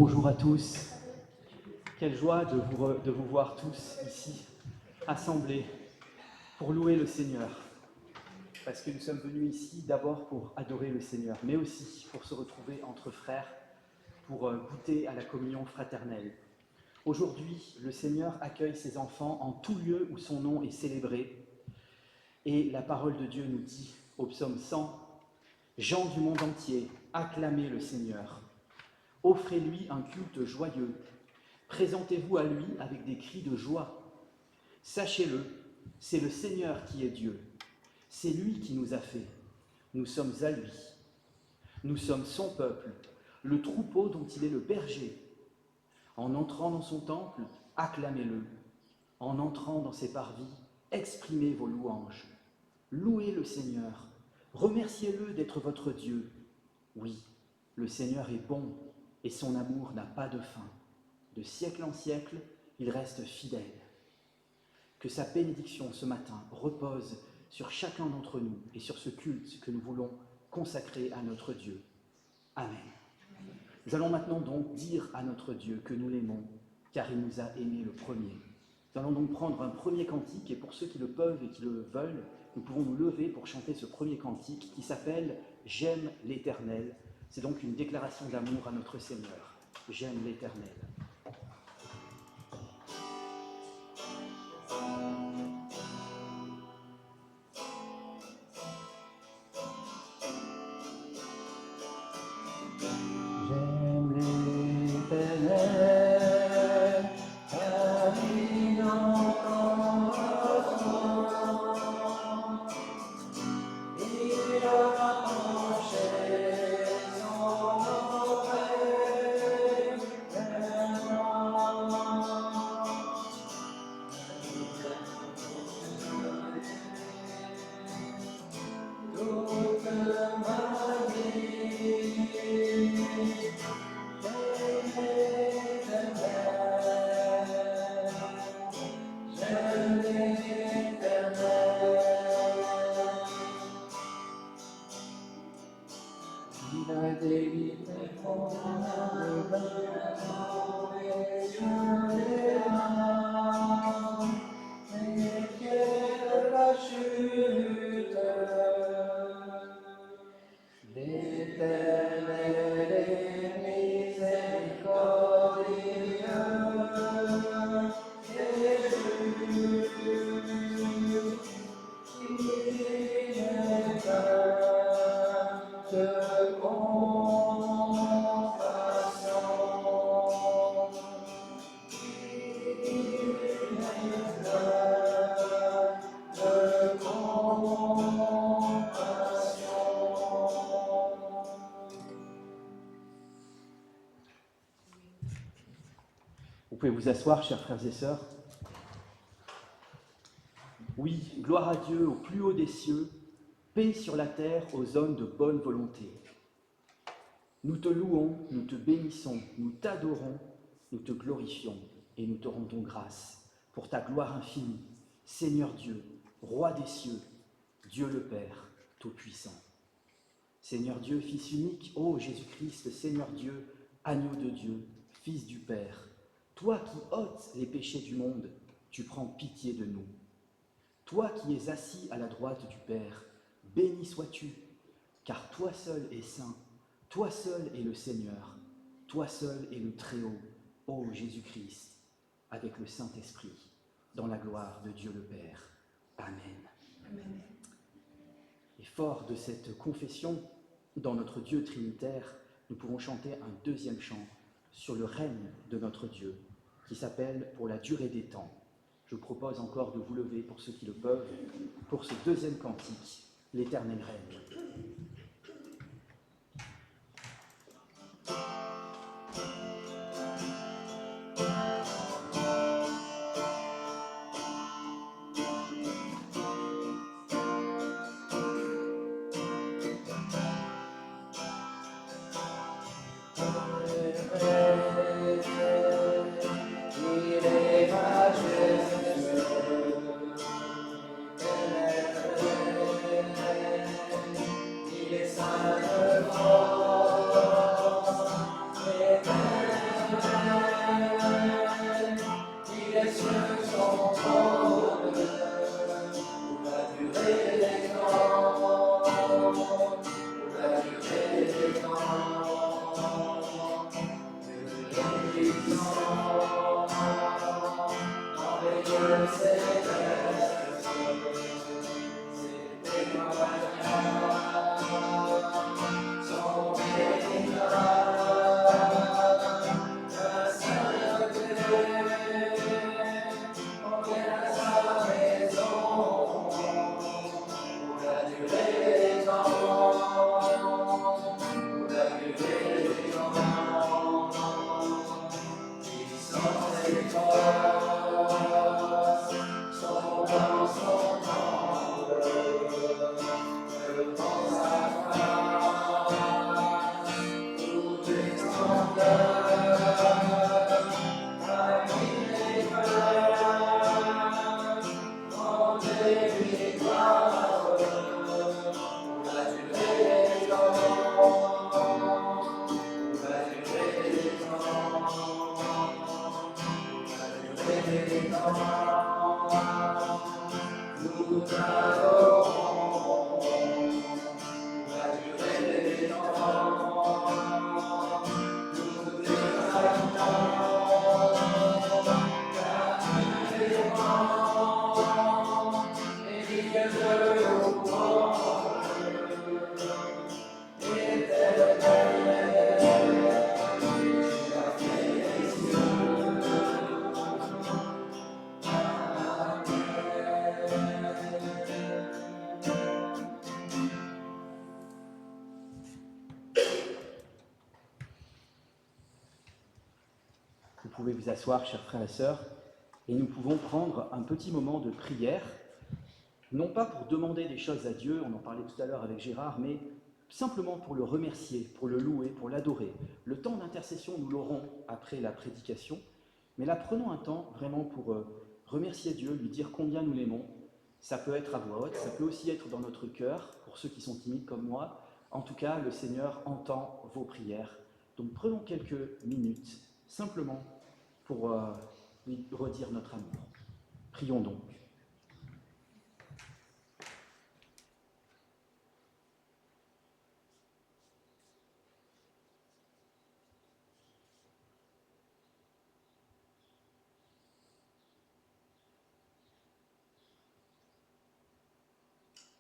Bonjour à tous. Quelle joie de vous voir tous ici, assemblés, pour louer le Seigneur. Parce que nous sommes venus ici d'abord pour adorer le Seigneur, mais aussi pour se retrouver entre frères, pour goûter à la communion fraternelle. Aujourd'hui, le Seigneur accueille ses enfants en tout lieu où son nom est célébré. Et la parole de Dieu nous dit au psaume 100, « Gens du monde entier, acclamez le Seigneur. Offrez-lui un culte joyeux. Présentez-vous à lui avec des cris de joie. Sachez-le, c'est le Seigneur qui est Dieu. C'est lui qui nous a fait. Nous sommes à lui. Nous sommes son peuple, le troupeau dont il est le berger. En entrant dans son temple, acclamez-le. En entrant dans ses parvis, exprimez vos louanges. Louez le Seigneur. Remerciez-le d'être votre Dieu. Oui, le Seigneur est bon et son amour n'a pas de fin. De siècle en siècle, il reste fidèle. Que sa bénédiction ce matin repose sur chacun d'entre nous et sur ce culte que nous voulons consacrer à notre Dieu. Amen. Nous allons maintenant donc dire à notre Dieu que nous l'aimons, car il nous a aimés le premier. Nous allons donc prendre un premier cantique, et pour ceux qui le peuvent et qui le veulent, nous pouvons nous lever pour chanter ce premier cantique qui s'appelle « J'aime l'Éternel ». C'est donc une déclaration d'amour à notre Seigneur. « J'aime l'Éternel ». Vous pouvez vous asseoir, chers frères et sœurs. Oui, gloire à Dieu au plus haut des cieux, paix sur la terre aux hommes de bonne volonté. Nous te louons, nous te bénissons, nous t'adorons, nous te glorifions et nous te rendons grâce pour ta gloire infinie, Seigneur Dieu, Roi des cieux, Dieu le Père, Tout-Puissant. Seigneur Dieu, Fils unique, ô Jésus-Christ, Seigneur Dieu, Agneau de Dieu, Fils du Père, toi qui ôtes les péchés du monde, tu prends pitié de nous. Toi qui es assis à la droite du Père, béni sois-tu, car toi seul es saint, toi seul es le Seigneur, toi seul es le Très-Haut, ô Jésus-Christ, avec le Saint-Esprit, dans la gloire de Dieu le Père. Amen. Amen. Et fort de cette confession, dans notre Dieu trinitaire, nous pouvons chanter un deuxième chant sur le règne de notre Dieu, qui s'appelle « Pour la durée des temps ». Je vous propose encore de vous lever, pour ceux qui le peuvent, pour ce deuxième cantique, « L'Éternel règne ». Vous pouvez vous asseoir, chers frères et sœurs, et nous pouvons prendre un petit moment de prière, non pas pour demander des choses à Dieu, on en parlait tout à l'heure avec Gérard, mais simplement pour le remercier, pour le louer, pour l'adorer. Le temps d'intercession, nous l'aurons après la prédication, mais là, prenons un temps vraiment pour remercier Dieu, lui dire combien nous l'aimons. Ça peut être à voix haute, ça peut aussi être dans notre cœur, pour ceux qui sont timides comme moi. En tout cas, le Seigneur entend vos prières. Donc prenons quelques minutes, simplement, pour lui redire notre amour. Prions donc.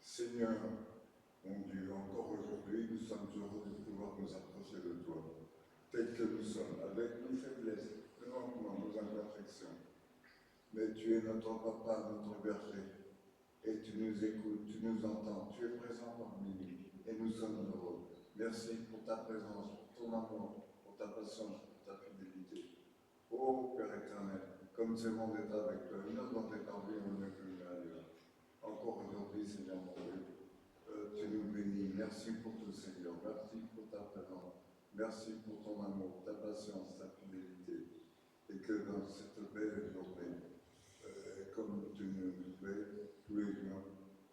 Seigneur, mon Dieu, encore aujourd'hui, nous sommes heureux de pouvoir nous approcher de toi, tels que nous sommes, avec nos faiblesses, nos manquements, nos imperfections. Mais tu es notre papa, notre berger, et tu nous écoutes, tu nous entends, tu es présent parmi nous, et nous sommes heureux. Merci pour ta présence, pour ton amour, pour ta patience, pour ta fidélité. Ô Père éternel, comme ce monde est avec toi, nous dans tes envies, on ne peut pas ailleurs. Encore aujourd'hui, Seigneur mon Dieu, tu nous bénis. Merci pour tout, Seigneur. Merci pour ta présence. Merci pour ton amour, ta patience, ta fidélité. Et que dans cette belle journée, comme tu nous fais tous les jours,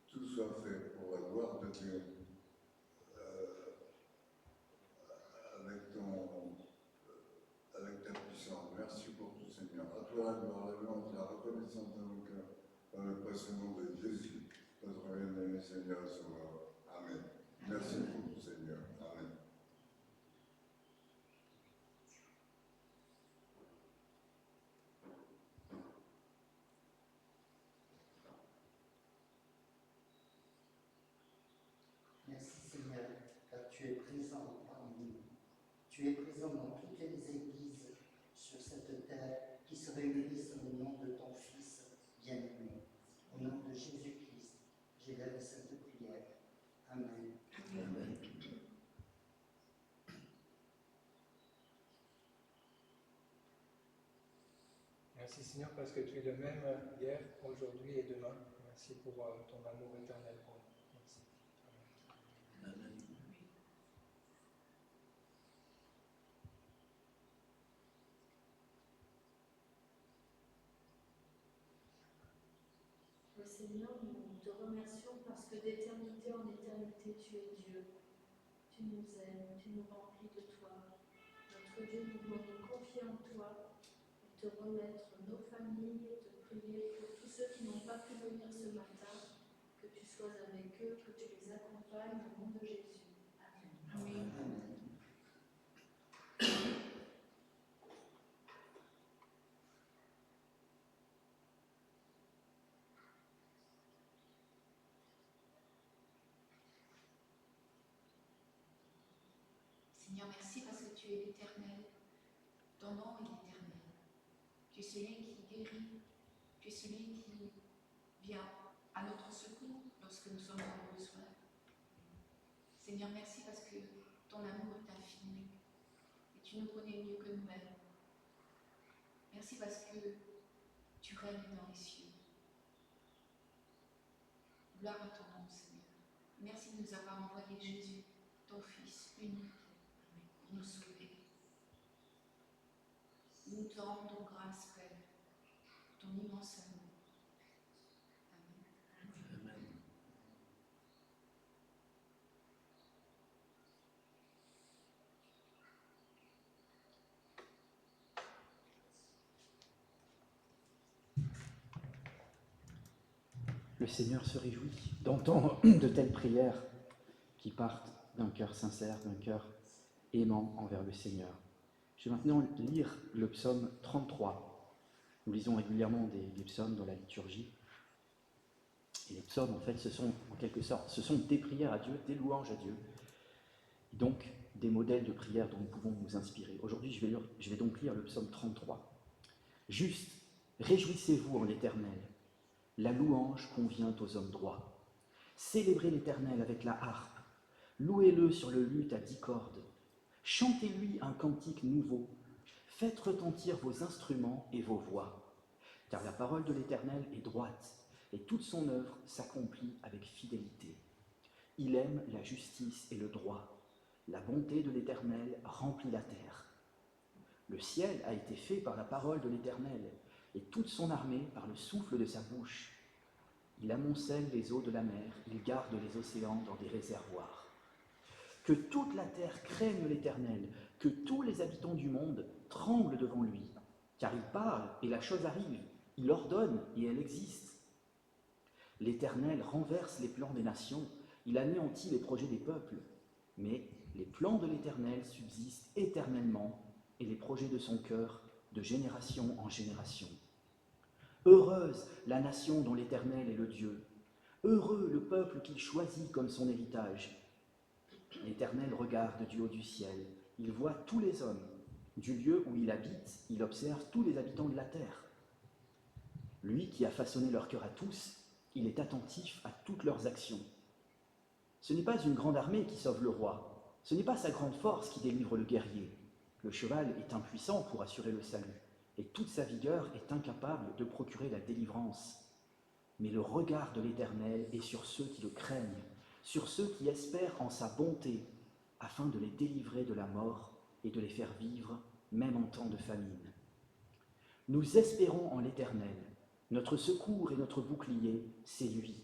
tout soit fait pour la gloire de Dieu, avec ta puissance. Merci pour tout, Seigneur. À toi la gloire, la louange, la reconnaissance de nos cœurs, dans le précieux nom de Jésus, notre bien-aimé Seigneur et Sauveur. Amen. Merci pour tout, Seigneur. Amen. Merci Seigneur, car tu es présent parmi nous. Tu es présent dans toutes les églises sur cette terre qui se réunissent au nom de ton Fils bien-aimé. Au nom de Jésus-Christ, j'élève cette prière. Amen. Amen. Merci Seigneur parce que tu es le même hier, aujourd'hui et demain. Merci pour ton amour éternel pour nous. Merci. Amen. Amen. Seigneur, nous te remercions parce que d'éternité en éternité, tu es Dieu. Tu nous aimes, tu nous remplis de toi. Notre Dieu, nous voulons nous confier en toi et te remettre nos familles et te prier pour tous ceux qui n'ont pas pu venir ce matin, que tu sois avec eux, que tu les accompagnes au nom de Jésus. Amen. Amen. Seigneur, merci parce que tu es l'éternel. Ton nom est l'éternel. Tu es celui qui guérit. Tu es celui qui vient à notre secours lorsque nous sommes en besoin. Seigneur, merci parce que ton amour est infini et tu nous connais mieux que nous-mêmes. Merci parce que tu règnes dans les cieux. Gloire à ton nom, Seigneur. Merci de nous avoir envoyé Jésus, ton Fils unique, pour nous sauver. Nous te rendons grâce, Père, pour ton immense amour. Amen. Amen. Le Seigneur se réjouit d'entendre de telles prières qui partent d'un cœur sincère, d'un cœur aimant envers le Seigneur. Je vais maintenant lire le psaume 33. Nous lisons régulièrement des psaumes dans la liturgie. Et les psaumes, en fait, ce sont en quelque sorte, ce sont des prières à Dieu, des louanges à Dieu. Donc, des modèles de prière dont nous pouvons nous inspirer. Aujourd'hui, je vais donc lire le psaume 33. Juste, réjouissez-vous en l'Éternel. La louange convient aux hommes droits. Célébrez l'Éternel avec la harpe. Louez-le sur le luth à 10 cordes. Chantez-lui un cantique nouveau. Faites retentir vos instruments et vos voix. Car la parole de l'Éternel est droite, et toute son œuvre s'accomplit avec fidélité. Il aime la justice et le droit. La bonté de l'Éternel remplit la terre. Le ciel a été fait par la parole de l'Éternel, et toute son armée par le souffle de sa bouche. Il amoncelle les eaux de la mer, il garde les océans dans des réservoirs. Que toute la terre craigne l'Éternel, que tous les habitants du monde tremblent devant lui, car il parle et la chose arrive, il ordonne et elle existe. L'Éternel renverse les plans des nations, il anéantit les projets des peuples, mais les plans de l'Éternel subsistent éternellement et les projets de son cœur de génération en génération. Heureuse la nation dont l'Éternel est le Dieu, heureux le peuple qu'il choisit comme son héritage. L'Éternel regarde du haut du ciel, il voit tous les hommes. Du lieu où il habite, il observe tous les habitants de la terre. Lui qui a façonné leur cœur à tous, il est attentif à toutes leurs actions. Ce n'est pas une grande armée qui sauve le roi, ce n'est pas sa grande force qui délivre le guerrier. Le cheval est impuissant pour assurer le salut, et toute sa vigueur est incapable de procurer la délivrance. Mais le regard de l'Éternel est sur ceux qui le craignent, sur ceux qui espèrent en sa bonté, afin de les délivrer de la mort et de les faire vivre, même en temps de famine. Nous espérons en l'Éternel, notre secours et notre bouclier, c'est lui.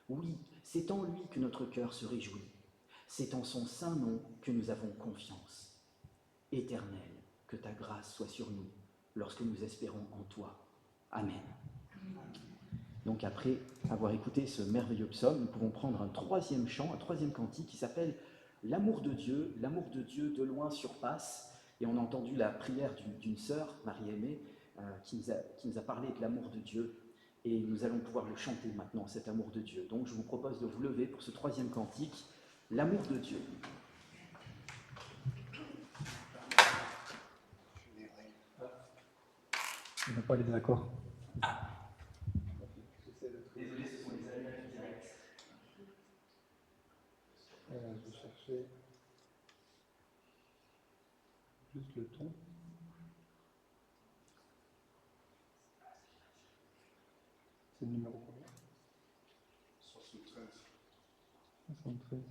Oui, c'est en lui que notre cœur se réjouit, c'est en son saint nom que nous avons confiance. Éternel, que ta grâce soit sur nous, lorsque nous espérons en toi. Amen. Donc après avoir écouté ce merveilleux psaume, nous pouvons prendre un troisième chant, un troisième cantique qui s'appelle « L'amour de Dieu de loin surpasse ». Et on a entendu la prière d'une sœur, Marie-Aimée, qui nous a parlé de l'amour de Dieu. Et nous allons pouvoir le chanter maintenant, cet amour de Dieu. Donc je vous propose de vous lever pour ce troisième cantique, « L'amour de Dieu ». On n'a pas les accords. Désolé, ce sont les aléas directs. Je vais chercher juste le ton. C'est le numéro combien? 73. 73.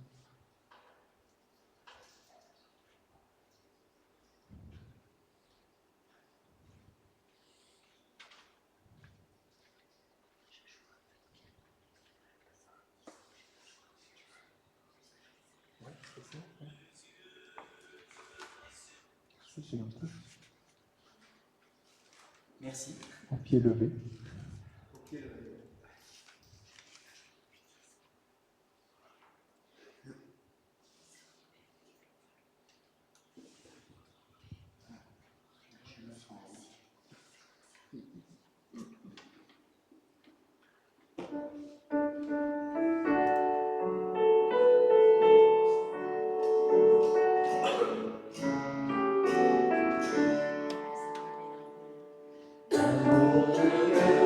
Ouais, c'est ça. Ouais. C'est un peu. Merci. En pied levé. L'amour de Dieu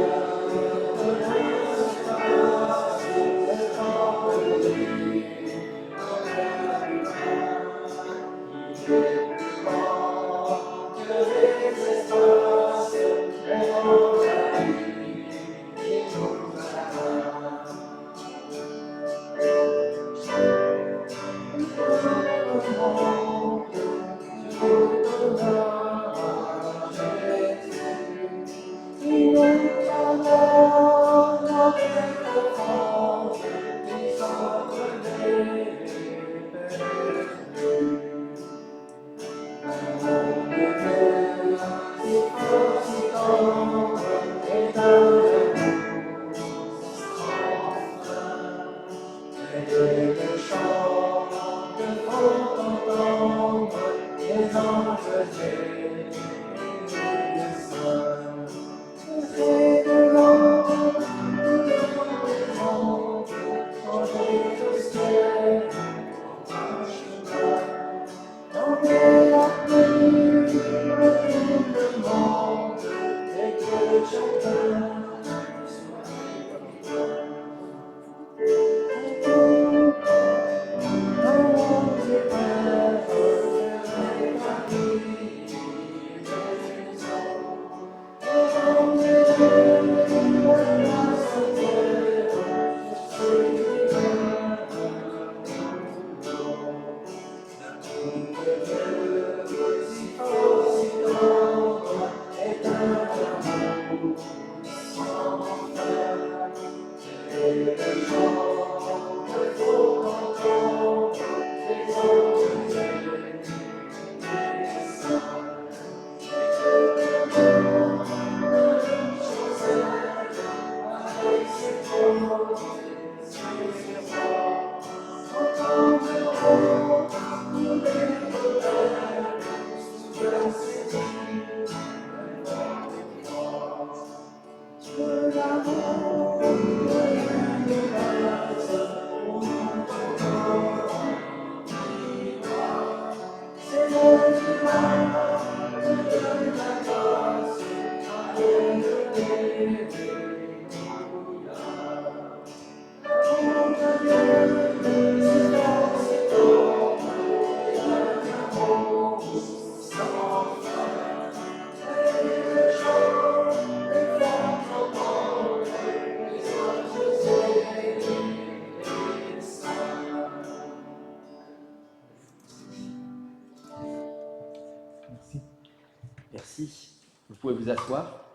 Merci. Vous pouvez vous asseoir.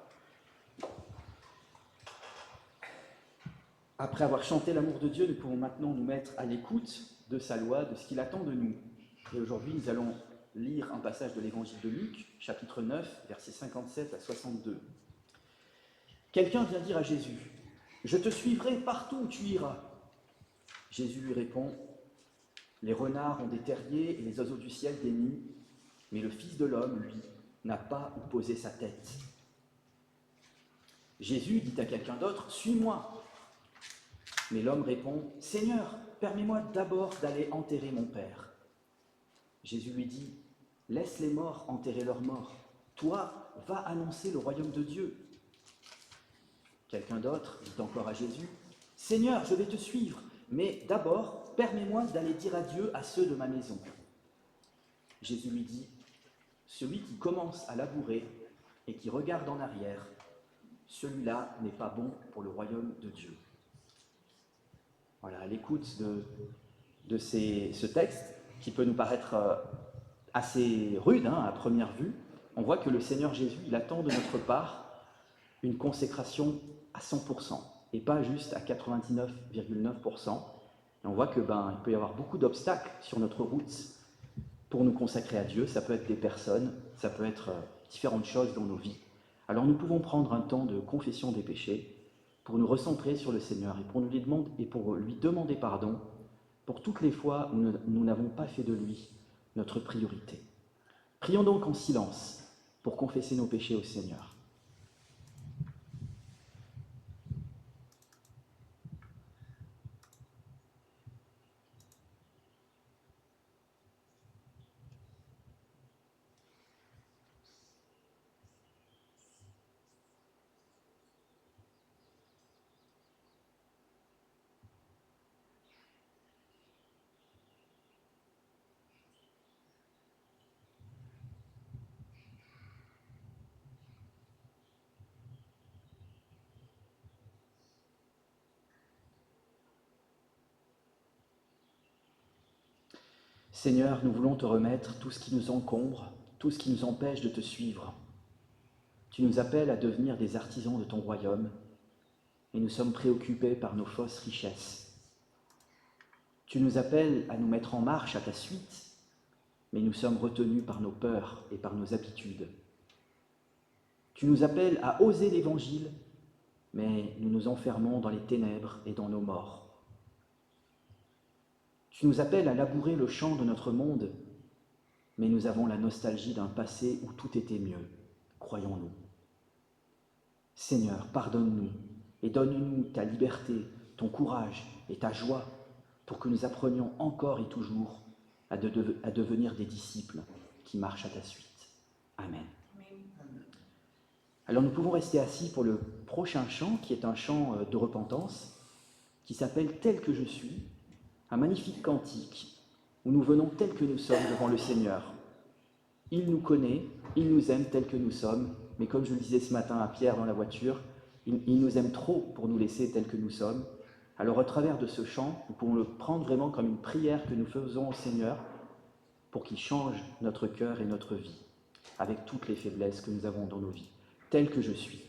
Après avoir chanté l'amour de Dieu, nous pouvons maintenant nous mettre à l'écoute de sa loi, de ce qu'il attend de nous. Et aujourd'hui, nous allons lire un passage de l'évangile de Luc, chapitre 9, versets 57 à 62. Quelqu'un vient dire à Jésus, « Je te suivrai partout où tu iras. » Jésus lui répond, « Les renards ont des terriers et les oiseaux du ciel des nids, mais le Fils de l'homme, lui, n'a pas où poser sa tête. » Jésus dit à quelqu'un d'autre, « Suis-moi. » Mais l'homme répond, « Seigneur, permets-moi d'abord d'aller enterrer mon père. » Jésus lui dit, « Laisse les morts enterrer leurs morts. Toi, va annoncer le royaume de Dieu. » Quelqu'un d'autre dit encore à Jésus, « Seigneur, je vais te suivre, mais d'abord, permets-moi d'aller dire adieu à ceux de ma maison. » Jésus lui dit, « Celui qui commence à labourer et qui regarde en arrière, celui-là n'est pas bon pour le royaume de Dieu. » Voilà, à l'écoute de ce texte, qui peut nous paraître assez rude à première vue, on voit que le Seigneur Jésus, il attend de notre part une consécration à 100%, et pas juste à 99,9%. Et on voit que il peut y avoir beaucoup d'obstacles sur notre route pour nous consacrer à Dieu. Ça peut être des personnes, ça peut être différentes choses dans nos vies. Alors nous pouvons prendre un temps de confession des péchés pour nous recentrer sur le Seigneur et pour lui demander pardon pour toutes les fois où nous n'avons pas fait de lui notre priorité. Prions donc en silence pour confesser nos péchés au Seigneur. Seigneur, nous voulons te remettre tout ce qui nous encombre, tout ce qui nous empêche de te suivre. Tu nous appelles à devenir des artisans de ton royaume, et nous sommes préoccupés par nos fausses richesses. Tu nous appelles à nous mettre en marche à ta suite, mais nous sommes retenus par nos peurs et par nos habitudes. Tu nous appelles à oser l'Évangile, mais nous nous enfermons dans les ténèbres et dans nos morts. Tu nous appelles à labourer le champ de notre monde, mais nous avons la nostalgie d'un passé où tout était mieux, croyons-nous. Seigneur, pardonne-nous et donne-nous ta liberté, ton courage et ta joie pour que nous apprenions encore et toujours à devenir des disciples qui marchent à ta suite. Amen. Alors nous pouvons rester assis pour le prochain chant, qui est un chant de repentance, qui s'appelle « Tel que je suis », un magnifique cantique où nous venons tels que nous sommes devant le Seigneur. Il nous connaît, il nous aime tels que nous sommes, mais comme je le disais ce matin à Pierre dans la voiture, il nous aime trop pour nous laisser tels que nous sommes. Alors au travers de ce chant, nous pouvons le prendre vraiment comme une prière que nous faisons au Seigneur pour qu'il change notre cœur et notre vie, avec toutes les faiblesses que nous avons dans nos vies, tel que je suis.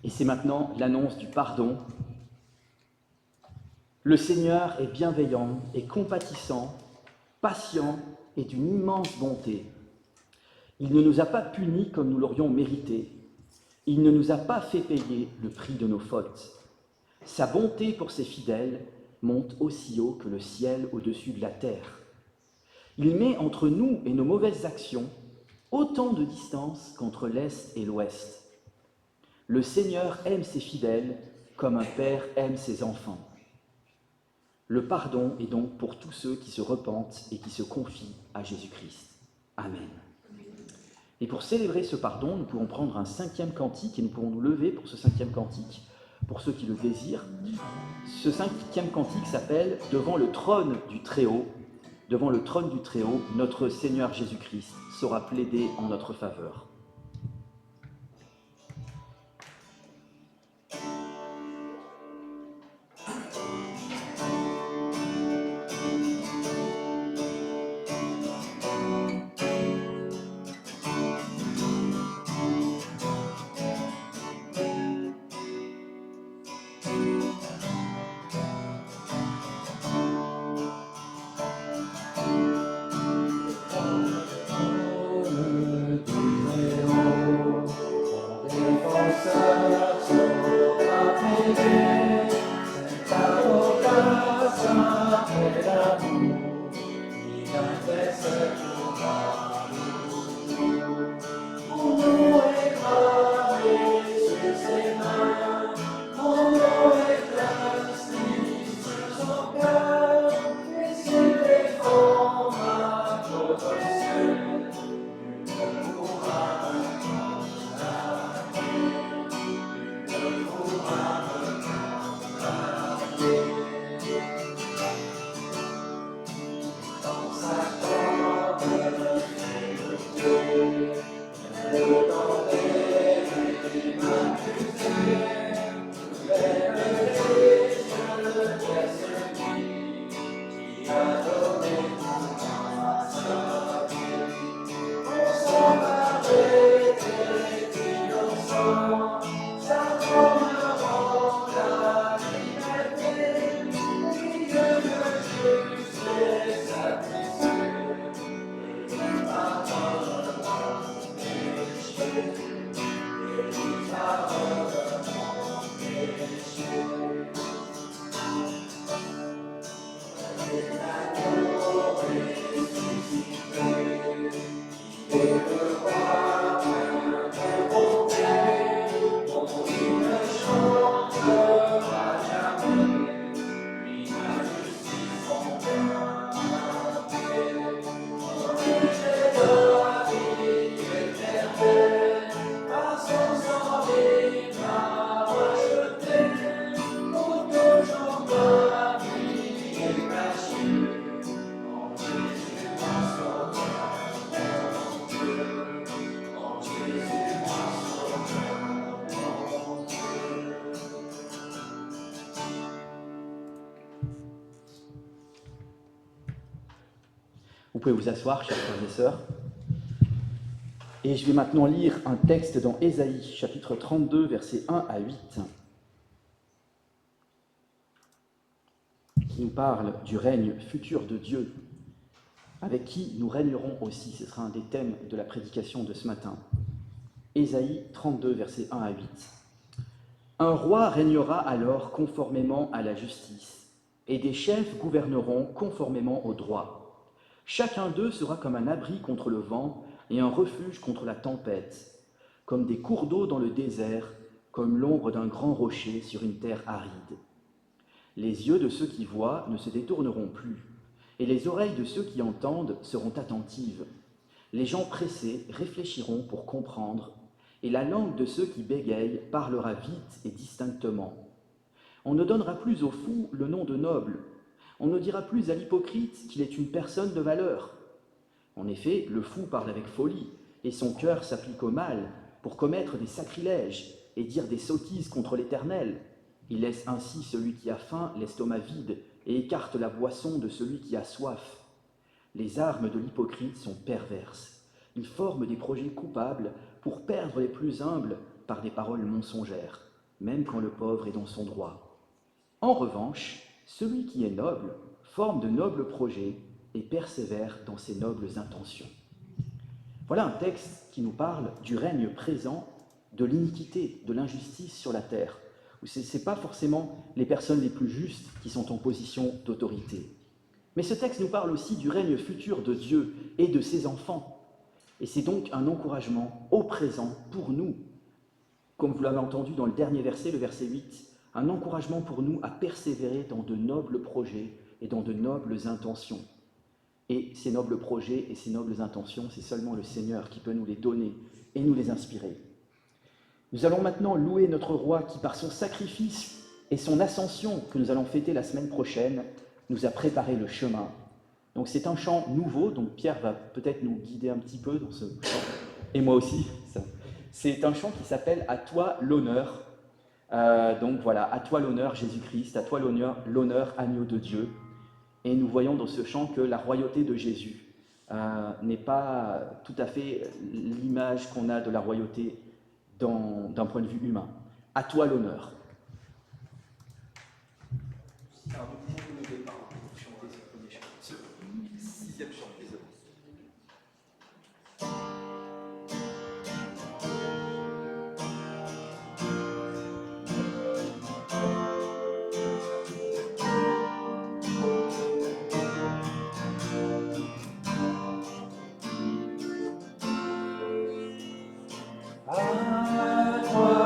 Et c'est maintenant l'annonce du pardon. Le Seigneur est bienveillant et compatissant, patient et d'une immense bonté. Il ne nous a pas punis comme nous l'aurions mérité. Il ne nous a pas fait payer le prix de nos fautes. Sa bonté pour ses fidèles monte aussi haut que le ciel au-dessus de la terre. Il met entre nous et nos mauvaises actions autant de distance qu'entre l'Est et l'Ouest. Le Seigneur aime ses fidèles comme un père aime ses enfants. Le pardon est donc pour tous ceux qui se repentent et qui se confient à Jésus-Christ. Amen. Et pour célébrer ce pardon, nous pouvons prendre un 5e cantique et nous pourrons nous lever pour ce 5e cantique, pour ceux qui le désirent. Ce 5e cantique s'appelle « Devant le trône du Très-Haut ». Devant le trône du Très-Haut, notre Seigneur Jésus-Christ saura plaider en notre faveur. Vous pouvez vous asseoir, chers frères et sœurs. Et je vais maintenant lire un texte dans Ésaïe, chapitre 32, versets 1 à 8, qui nous parle du règne futur de Dieu, avec qui nous régnerons aussi. Ce sera un des thèmes de la prédication de ce matin. Ésaïe 32, versets 1 à 8. Un roi régnera alors conformément à la justice, et des chefs gouverneront conformément au droit. Chacun d'eux sera comme un abri contre le vent et un refuge contre la tempête, comme des cours d'eau dans le désert, comme l'ombre d'un grand rocher sur une terre aride. Les yeux de ceux qui voient ne se détourneront plus, et les oreilles de ceux qui entendent seront attentives. Les gens pressés réfléchiront pour comprendre, et la langue de ceux qui bégayent parlera vite et distinctement. On ne donnera plus au fou le nom de noble, on ne dira plus à l'hypocrite qu'il est une personne de valeur. En effet, le fou parle avec folie, et son cœur s'applique au mal pour commettre des sacrilèges et dire des sottises contre l'Éternel. Il laisse ainsi celui qui a faim l'estomac vide et écarte la boisson de celui qui a soif. Les armes de l'hypocrite sont perverses. Ils forment des projets coupables pour perdre les plus humbles par des paroles mensongères, même quand le pauvre est dans son droit. En revanche, celui qui est noble forme de nobles projets et persévère dans ses nobles intentions. Voilà un texte qui nous parle du règne présent de l'iniquité, de l'injustice sur la terre, où ce n'est pas forcément les personnes les plus justes qui sont en position d'autorité. Mais ce texte nous parle aussi du règne futur de Dieu et de ses enfants. Et c'est donc un encouragement au présent pour nous, comme vous l'avez entendu dans le dernier verset, le verset 8, un encouragement pour nous à persévérer dans de nobles projets et dans de nobles intentions. Et ces nobles projets et ces nobles intentions, c'est seulement le Seigneur qui peut nous les donner et nous les inspirer. Nous allons maintenant louer notre roi qui, par son sacrifice et son ascension que nous allons fêter la semaine prochaine, nous a préparé le chemin. Donc c'est un chant nouveau, donc Pierre va peut-être nous guider un petit peu dans ce chant, et moi aussi. C'est un chant qui s'appelle « À toi l'honneur ». Donc voilà, à toi l'honneur Jésus-Christ, à toi l'honneur agneau de Dieu. Et nous voyons dans ce chant que la royauté de Jésus n'est pas tout à fait l'image qu'on a de la royauté d'un point de vue humain. À toi l'honneur. Alors, nous pouvons vous lever pour chanter ce premier chant, ce sixième chant, désolé. À toi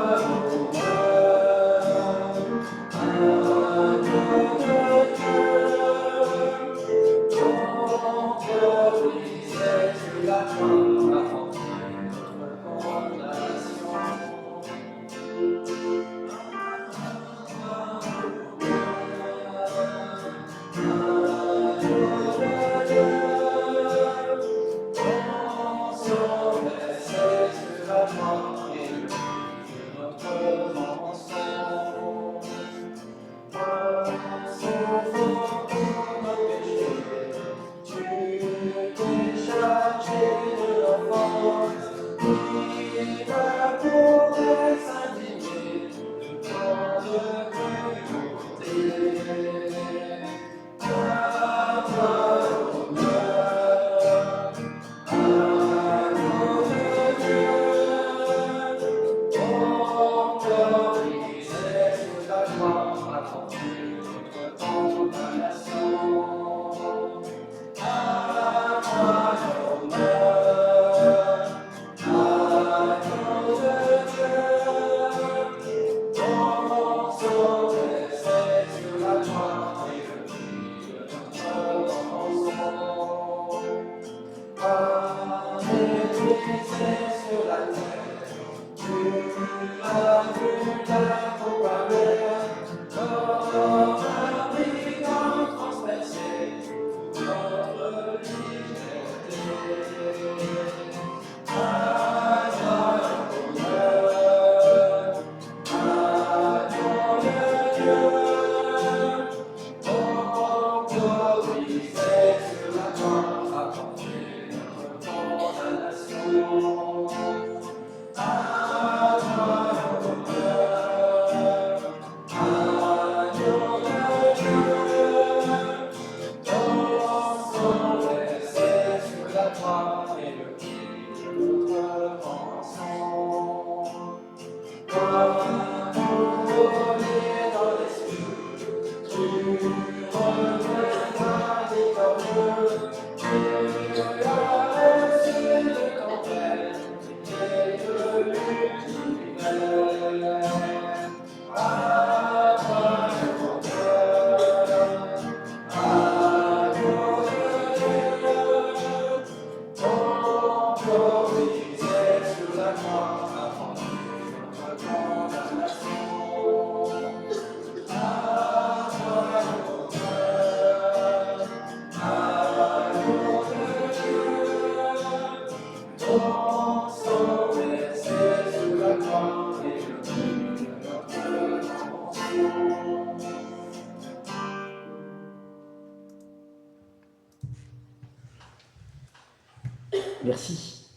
Merci.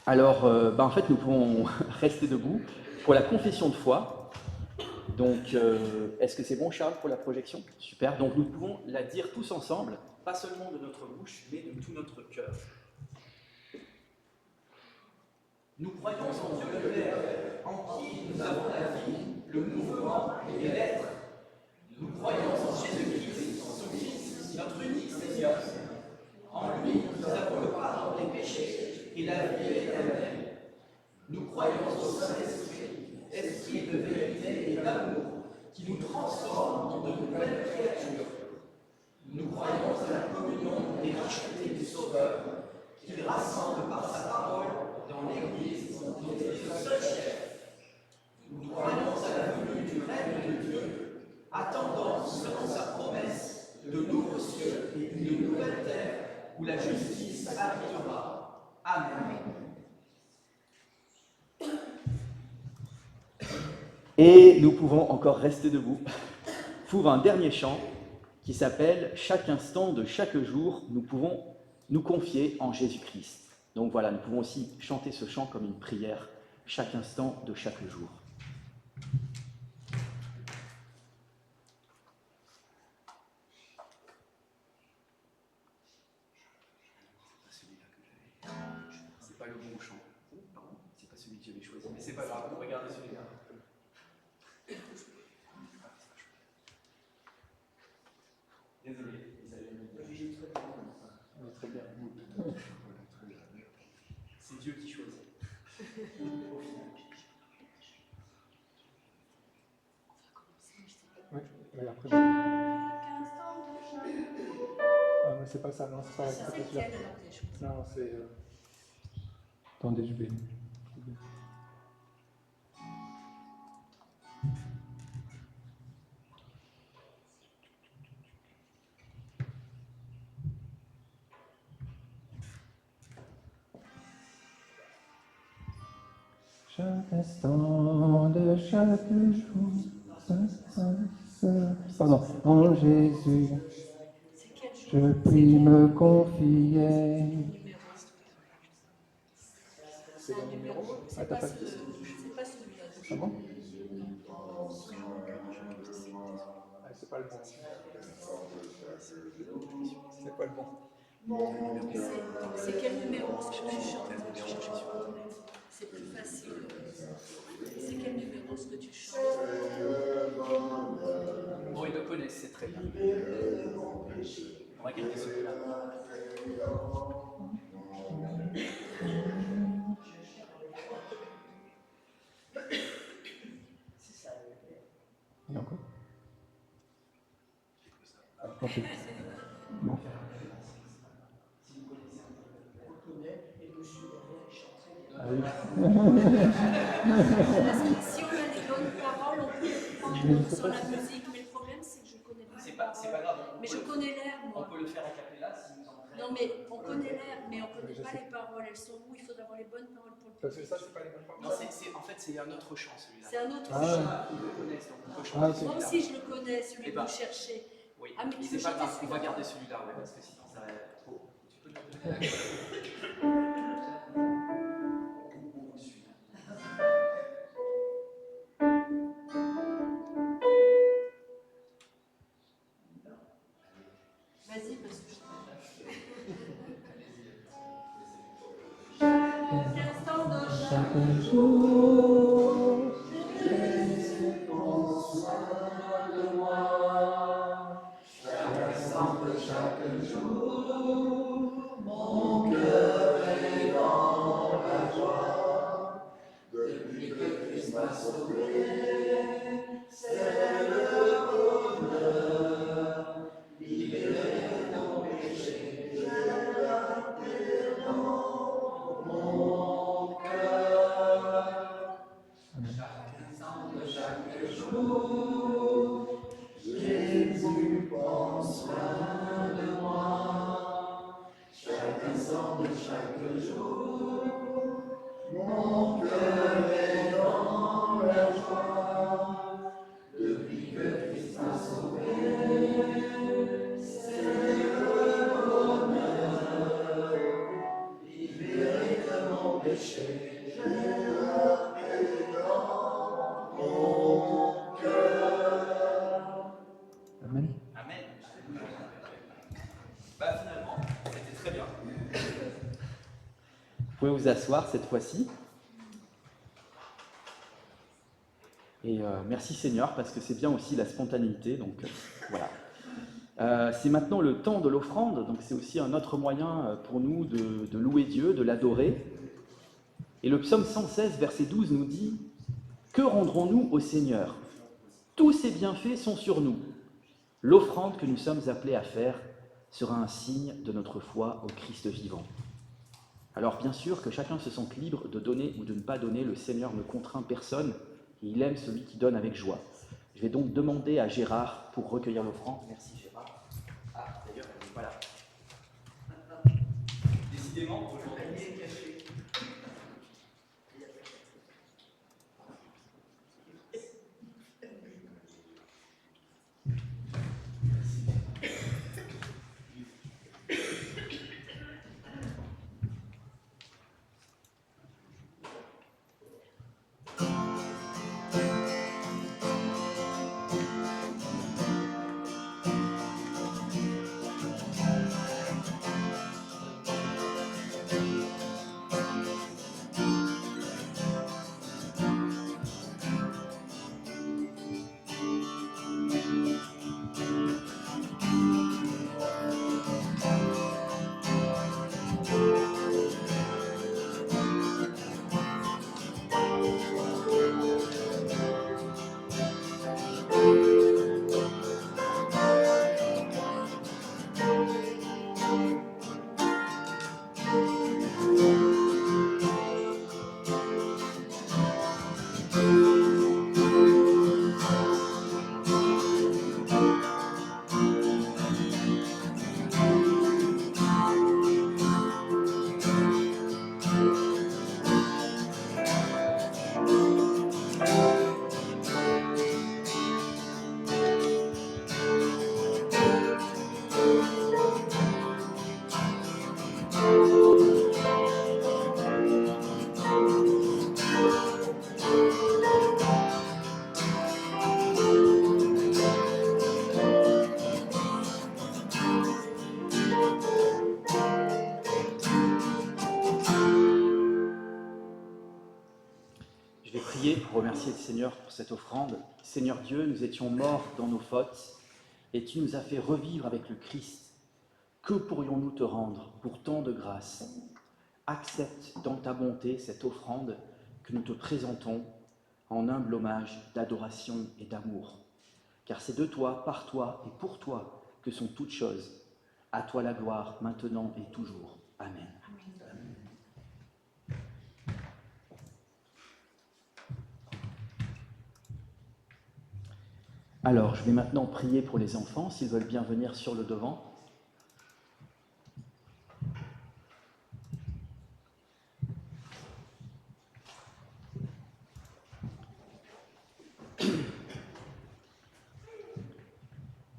Alors, en fait, nous pouvons rester debout pour la confession de foi. Donc, est-ce que c'est bon, Charles, pour la projection? Super. Donc, nous pouvons la dire tous ensemble, pas seulement de notre bouche, mais de tout notre cœur. Nous croyons en Dieu le Père, en qui nous avons la vie, le mouvement et l'être. Nous croyons en Jésus-Christ, son Fils, notre unique Seigneur. En lui, nous avons le pardon des péchés et la vie éternelle. Nous croyons au Saint-Esprit, esprit de vérité et d'amour, qui nous transforme en de nouvelles créatures. Nous croyons à la communion des rachetés du Sauveur, qui rassemble par sa parole dans l'Église, dont il est le seul chef. Nous croyons à la venue du règne de Dieu, attendant, selon sa promesse, de nouveaux cieux et une nouvelle terre, où la justice habitera. Amen. Et nous pouvons encore rester debout pour un dernier chant qui s'appelle « Chaque instant de chaque jour, nous pouvons nous confier en Jésus-Christ ». Donc voilà, nous pouvons aussi chanter ce chant comme une prière, chaque instant de chaque jour. C'est pas le bon chant. Pardon, c'est pas celui que j'avais choisi, mais c'est pas grave, regardez celui-là. Désolé, très bien. C'est Dieu qui choisit. Au final. Oui, mais après. Ah, mais c'est pas ça, non, c'est pas la là. Non, c'est. Attendez, je vais. Chaque instant de chaque jour, pardon, en Jésus, je puis me confier. C'est le numéro? Ah, t'as pas dit? C'est pas celui-là. Ah bon? Ah, c'est pas le bon. C'est pas le bon. C'est quel numéro ce que tu chantes? C'est plus facile. C'est quel numéro ce que tu chantes? Bon, ils le connaissent, c'est très bien. On va garder celui-là. Et encore? Ok. Bon. Ah oui. Parce que si on a les bonnes paroles, on peut prendre sur la musique. Mais le problème, c'est que je connais pas. C'est pas grave. Mais je connais l'air, On moi. peut le faire a cappella si vous en faites. Non, mais on connaît l'air, mais on connaît pas les paroles. Elles sont où? Il faudra avoir les bonnes paroles pour le Parce que ça, c'est pas les bonnes paroles. Non, en fait, c'est un autre chant, celui-là. C'est un autre Ah. chant. Ils le connaissent, donc on peut Ah, chanter ok. celui-là. Moi aussi, je le connais, celui Eh que ben, vous cherchez. Oui, Ah, mais tu c'est veux pas chanter grave, on va celui-là? garder celui-là, ouais, parce que sinon ça va être trop. Tu peux le donner la Vas-y, parce que je Chaque instant de chaque jour. Jésus prend soin de moi. Chaque instant de chaque jour, mon cœur est dans la joie. Depuis que Christ m'a sauvé, c'est le bonheur. Libéré de mon péché, j'ai la paix dans mon cœur. Chaque instant de chaque jour, Jésus prend soin de moi. Chaque instant de chaque jour, mon cœur est dans la joie. Depuis que Christ m'a sauvé, c'est le bonheur. Libéré de mon péché, j'ai la paix dans mon cœur. Amen. Amen. Bah finalement, c'était très bien. Vous pouvez vous asseoir cette fois-ci. Et merci Seigneur, parce que c'est bien aussi la spontanéité. Donc voilà. C'est maintenant le temps de l'offrande, donc c'est aussi un autre moyen pour nous de louer Dieu, de l'adorer. Et le psaume 116, verset 12 nous dit « Que rendrons-nous au Seigneur? Tous ses bienfaits sont sur nous. L'offrande que nous sommes appelés à faire sera un signe de notre foi au Christ vivant. » Alors bien sûr que chacun se sente libre de donner ou de ne pas donner, le Seigneur ne contraint personne, et il aime celui qui donne avec joie. Je vais donc demander à Gérard pour recueillir l'offrande. Merci Gérard. Ah d'ailleurs, voilà. Décidément, aujourd'hui, il est caché. Je vais prier pour remercier le Seigneur pour cette offrande. Seigneur Dieu, nous étions morts dans nos fautes et tu nous as fait revivre avec le Christ. Que pourrions-nous te rendre pour tant de grâce? Accepte dans ta bonté cette offrande que nous te présentons en humble hommage d'adoration et d'amour. Car c'est de toi, par toi et pour toi que sont toutes choses. À toi la gloire, maintenant et toujours. Amen. Alors, je vais maintenant prier pour les enfants, s'ils veulent bien venir sur le devant.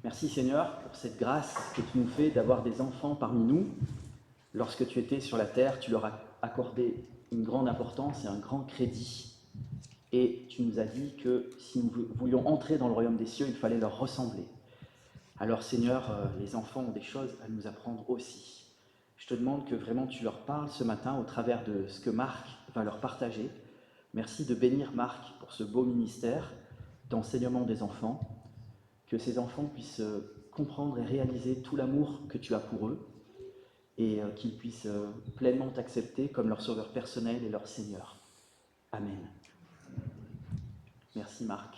Merci Seigneur pour cette grâce que tu nous fais d'avoir des enfants parmi nous. Lorsque tu étais sur la terre, tu leur as accordé une grande importance et un grand crédit. Et tu nous as dit que si nous voulions entrer dans le royaume des cieux, il fallait leur ressembler. Alors Seigneur, les enfants ont des choses à nous apprendre aussi. Je te demande que vraiment tu leur parles ce matin au travers de ce que Marc va leur partager, Merci de bénir Marc pour ce beau ministère d'enseignement des enfants, que ces enfants puissent comprendre et réaliser tout l'amour que tu as pour eux et qu'ils puissent pleinement t'accepter comme leur sauveur personnel et leur Seigneur. Amen. Merci Marc.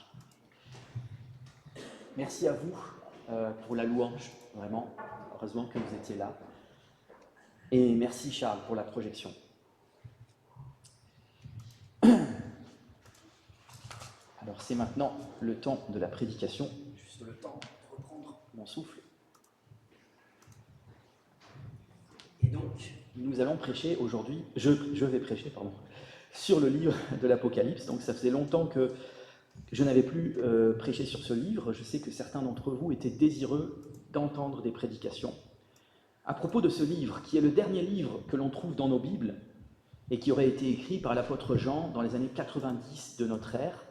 Merci à vous pour la louange, vraiment. Heureusement que vous étiez là. Et merci Charles pour la projection. Alors c'est maintenant le temps de la prédication. Juste le temps de reprendre mon souffle. Et donc, nous allons prêcher aujourd'hui, je vais prêcher, sur le livre de l'Apocalypse. Donc ça faisait longtemps que je n'avais plus prêché sur ce livre. Je sais que certains d'entre vous étaient désireux d'entendre des prédications. À propos de ce livre, qui est le dernier livre que l'on trouve dans nos Bibles, et qui aurait été écrit par l'apôtre Jean dans les années 90 de notre ère,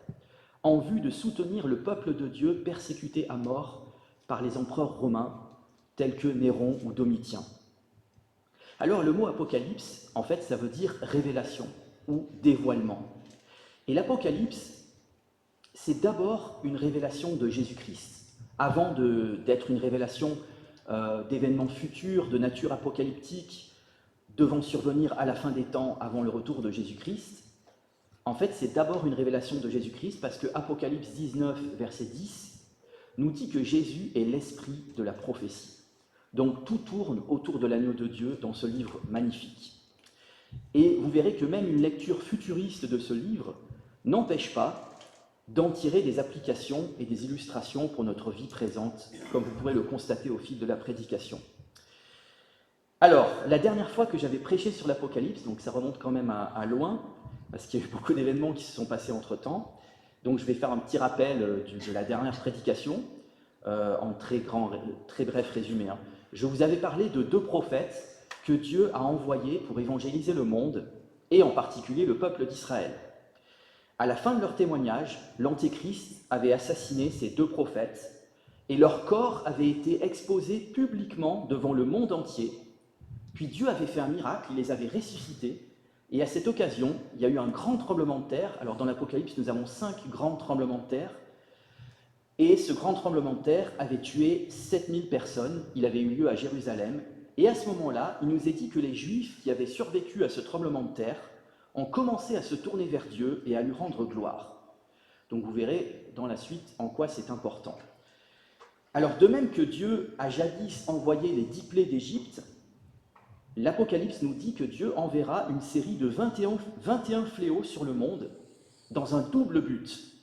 en vue de soutenir le peuple de Dieu persécuté à mort par les empereurs romains, tels que Néron ou Domitien. Alors le mot apocalypse, en fait, ça veut dire révélation ou dévoilement. Et l'apocalypse, c'est d'abord une révélation de Jésus-Christ, avant d'être une révélation d'événements futurs, de nature apocalyptique, devant survenir à la fin des temps, avant le retour de Jésus-Christ. En fait, c'est d'abord une révélation de Jésus-Christ, parce que Apocalypse 19, verset 10, nous dit que Jésus est l'esprit de la prophétie. Donc tout tourne autour de l'agneau de Dieu dans ce livre magnifique. Et vous verrez que même une lecture futuriste de ce livre n'empêche pas d'en tirer des applications et des illustrations pour notre vie présente, comme vous pourrez le constater au fil de la prédication. Alors, la dernière fois que j'avais prêché sur l'Apocalypse, donc ça remonte quand même à loin, parce qu'il y a eu beaucoup d'événements qui se sont passés entre-temps, donc je vais faire un petit rappel de la dernière prédication, en très bref résumé. Je vous avais parlé de 2 prophètes que Dieu a envoyés pour évangéliser le monde, et en particulier le peuple d'Israël. À la fin de leur témoignage, l'Antéchrist avait assassiné ces 2 prophètes, et leur corps avait été exposé publiquement devant le monde entier. Puis Dieu avait fait un miracle, il les avait ressuscités, et à cette occasion, il y a eu un grand tremblement de terre. Alors dans l'Apocalypse, nous avons 5 grands tremblements de terre, et ce grand tremblement de terre avait tué 7000 personnes, il avait eu lieu à Jérusalem, et à ce moment-là, il nous est dit que les Juifs qui avaient survécu à ce tremblement de terre ont commencé à se tourner vers Dieu et à lui rendre gloire. Donc vous verrez dans la suite en quoi c'est important. Alors de même que Dieu a jadis envoyé les 10 plaies d'Égypte, l'Apocalypse nous dit que Dieu enverra une série de 21 fléaux sur le monde dans un double but.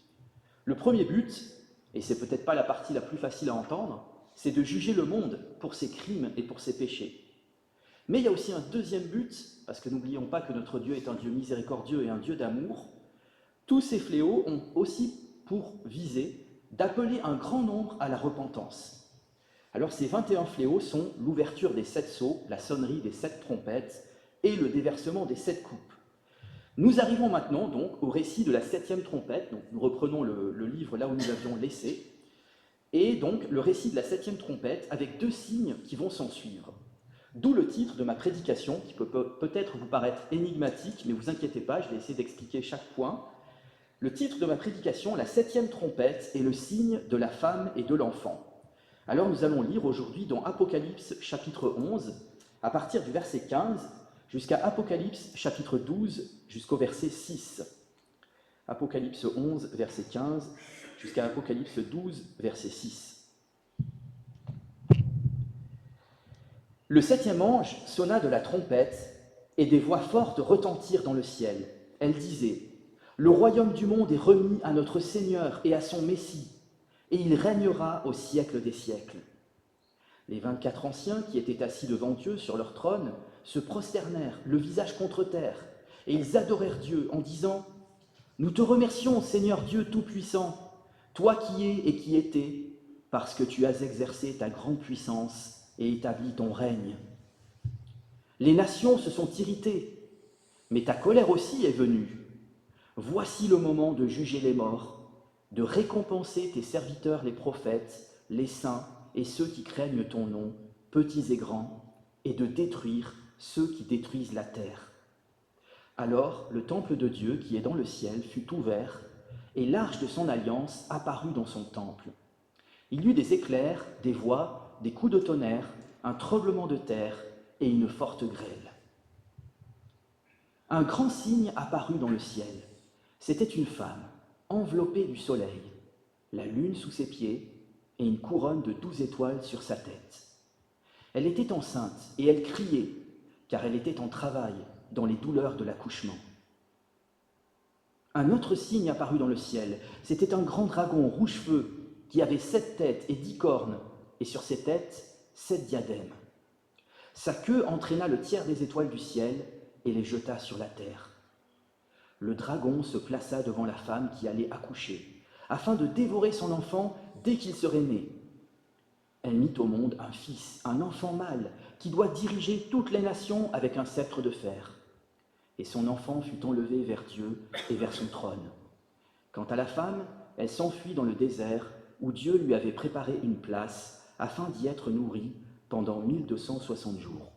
Le premier but, et c'est peut-être pas la partie la plus facile à entendre, c'est de juger le monde pour ses crimes et pour ses péchés. Mais il y a aussi un deuxième but, parce que n'oublions pas que notre Dieu est un Dieu miséricordieux et un Dieu d'amour. Tous ces fléaux ont aussi pour visée d'appeler un grand nombre à la repentance. Alors ces 21 fléaux sont l'ouverture des 7 sceaux, la sonnerie des 7 trompettes et le déversement des 7 coupes. Nous arrivons maintenant donc au récit de la 7e trompette. Donc, nous reprenons le livre là où nous avions laissé. Et donc le récit de la 7e trompette avec 2 signes qui vont s'en suivre. D'où le titre de ma prédication, qui peut peut-être vous paraître énigmatique, mais vous inquiétez pas, je vais essayer d'expliquer chaque point. Le titre de ma prédication, la 7e trompette, est le signe de la femme et de l'enfant. Alors nous allons lire aujourd'hui dans Apocalypse chapitre 11, à partir du verset 15, jusqu'à Apocalypse chapitre 12, jusqu'au verset 6. Apocalypse 11, verset 15, jusqu'à Apocalypse 12, verset 6. Le 7e ange sonna de la trompette, et des voix fortes retentirent dans le ciel. Elles disaient : « Le royaume du monde est remis à notre Seigneur et à son Messie, et il régnera au siècle des siècles. » Les 24 anciens qui étaient assis devant Dieu sur leur trône se prosternèrent, le visage contre terre, et ils adorèrent Dieu en disant : « Nous te remercions, Seigneur Dieu Tout-Puissant, toi qui es et qui étais, parce que tu as exercé ta grande puissance et établi ton règne. Les nations se sont irritées, mais ta colère aussi est venue. Voici le moment de juger les morts, de récompenser tes serviteurs les prophètes, les saints et ceux qui craignent ton nom, petits et grands, et de détruire ceux qui détruisent la terre. Alors le temple de Dieu qui est dans le ciel fut ouvert, et l'arche de son alliance apparut dans son temple. Il y eut des éclairs, des voix, des coups de tonnerre, un tremblement de terre et une forte grêle. Un grand signe apparut dans le ciel. C'était une femme, enveloppée du soleil, la lune sous ses pieds et une couronne de 12 étoiles sur sa tête. Elle était enceinte et elle criait, car elle était en travail dans les douleurs de l'accouchement. Un autre signe apparut dans le ciel. C'était un grand dragon rouge-feu qui avait 7 têtes et 10 cornes, et sur ses têtes 7 diadèmes. Sa queue entraîna le tiers des étoiles du ciel et les jeta sur la terre. Le dragon se plaça devant la femme qui allait accoucher, afin de dévorer son enfant dès qu'il serait né. Elle mit au monde un fils, un enfant mâle, qui doit diriger toutes les nations avec un sceptre de fer. Et son enfant fut enlevé vers Dieu et vers son trône. Quant à la femme, elle s'enfuit dans le désert, où Dieu lui avait préparé une place, afin d'y être nourrie pendant 1260 jours.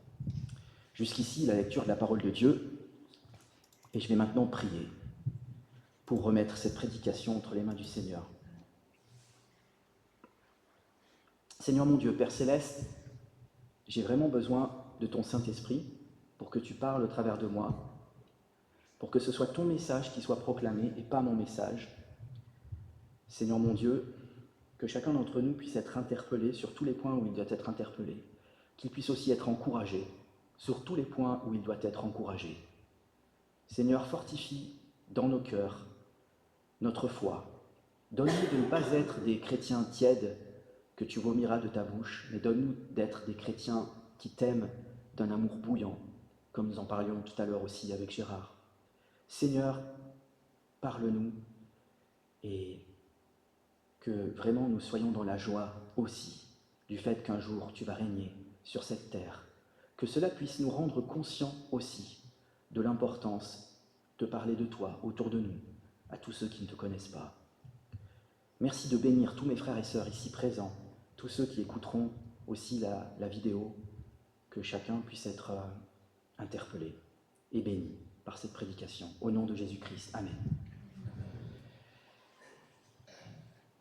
Jusqu'ici, la lecture de la parole de Dieu, et je vais maintenant prier pour remettre cette prédication entre les mains du Seigneur. Seigneur mon Dieu, Père Céleste, j'ai vraiment besoin de ton Saint-Esprit pour que tu parles au travers de moi, pour que ce soit ton message qui soit proclamé et pas mon message. Seigneur mon Dieu, que chacun d'entre nous puisse être interpellé sur tous les points où il doit être interpellé, qu'il puisse aussi être encouragé sur tous les points où il doit être encouragé. Seigneur, fortifie dans nos cœurs notre foi. Donne-nous de ne pas être des chrétiens tièdes que tu vomiras de ta bouche, mais donne-nous d'être des chrétiens qui t'aiment d'un amour bouillant, comme nous en parlions tout à l'heure aussi avec Gérard. Seigneur, parle-nous et que vraiment nous soyons dans la joie aussi du fait qu'un jour tu vas régner sur cette terre. Que cela puisse nous rendre conscients aussi de l'importance de parler de toi autour de nous, à tous ceux qui ne te connaissent pas. Merci de bénir tous mes frères et sœurs ici présents, tous ceux qui écouteront aussi la vidéo, que chacun puisse être interpellé et béni par cette prédication. Au nom de Jésus-Christ. Amen.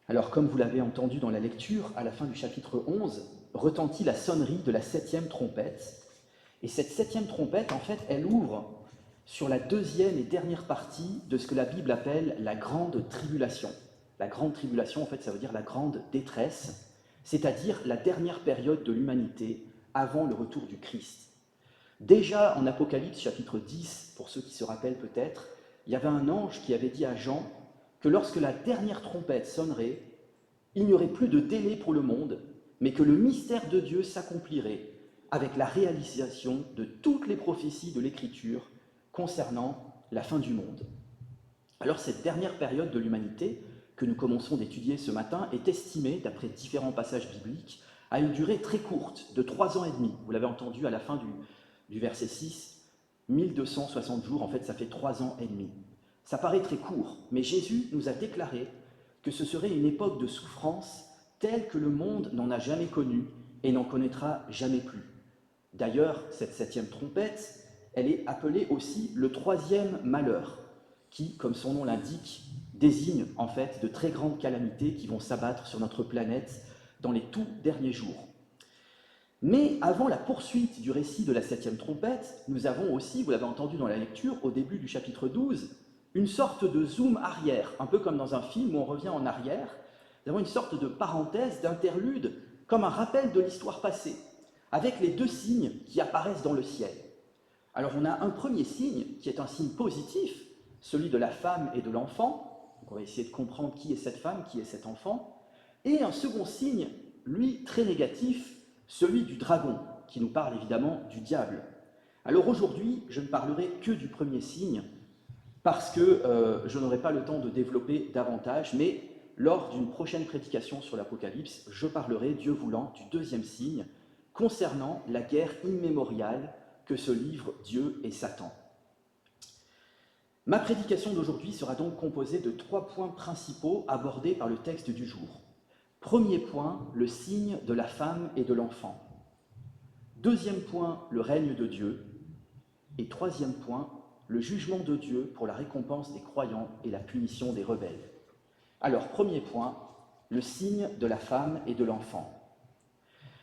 Alors, comme vous l'avez entendu dans la lecture, à la fin du chapitre 11, retentit la sonnerie de la 7e trompette. Et cette 7e trompette, en fait, elle ouvre sur la 2e et dernière partie de ce que la Bible appelle la grande tribulation. La grande tribulation, en fait, ça veut dire la grande détresse, c'est-à-dire la dernière période de l'humanité avant le retour du Christ. Déjà en Apocalypse chapitre 10, pour ceux qui se rappellent peut-être, il y avait un ange qui avait dit à Jean que lorsque la dernière trompette sonnerait, il n'y aurait plus de délai pour le monde, mais que le mystère de Dieu s'accomplirait avec la réalisation de toutes les prophéties de l'Écriture concernant la fin du monde. Alors cette dernière période de l'humanité que nous commençons d'étudier ce matin est estimée, d'après différents passages bibliques, à une durée très courte, de 3 ans et demi. Vous l'avez entendu à la fin du verset 6, 1260 jours, en fait ça fait 3 ans et demi. Ça paraît très court, mais Jésus nous a déclaré que ce serait une époque de souffrance telle que le monde n'en a jamais connue et n'en connaîtra jamais plus. D'ailleurs, cette 7e trompette, elle est appelée aussi le 3e malheur, qui, comme son nom l'indique, désigne en fait de très grandes calamités qui vont s'abattre sur notre planète dans les tout derniers jours. Mais avant la poursuite du récit de la 7e trompette, nous avons aussi, vous l'avez entendu dans la lecture, au début du chapitre 12, une sorte de zoom arrière, un peu comme dans un film où on revient en arrière. Nous avons une sorte de parenthèse, d'interlude, comme un rappel de l'histoire passée, avec les 2 signes qui apparaissent dans le ciel. Alors on a un premier signe qui est un signe positif, celui de la femme et de l'enfant. Donc on va essayer de comprendre qui est cette femme, qui est cet enfant. Et un second signe, lui, très négatif, celui du dragon, qui nous parle évidemment du diable. Alors aujourd'hui, je ne parlerai que du premier signe, parce que je n'aurai pas le temps de développer davantage, mais lors d'une prochaine prédication sur l'Apocalypse, je parlerai, Dieu voulant, du 2e signe, concernant la guerre immémoriale que se livrent Dieu et Satan. Ma prédication d'aujourd'hui sera donc composée de 3 points principaux abordés par le texte du jour. Premier point, le signe de la femme et de l'enfant. Deuxième point, le règne de Dieu. Et 3e point, le jugement de Dieu pour la récompense des croyants et la punition des rebelles. Alors, premier point, le signe de la femme et de l'enfant.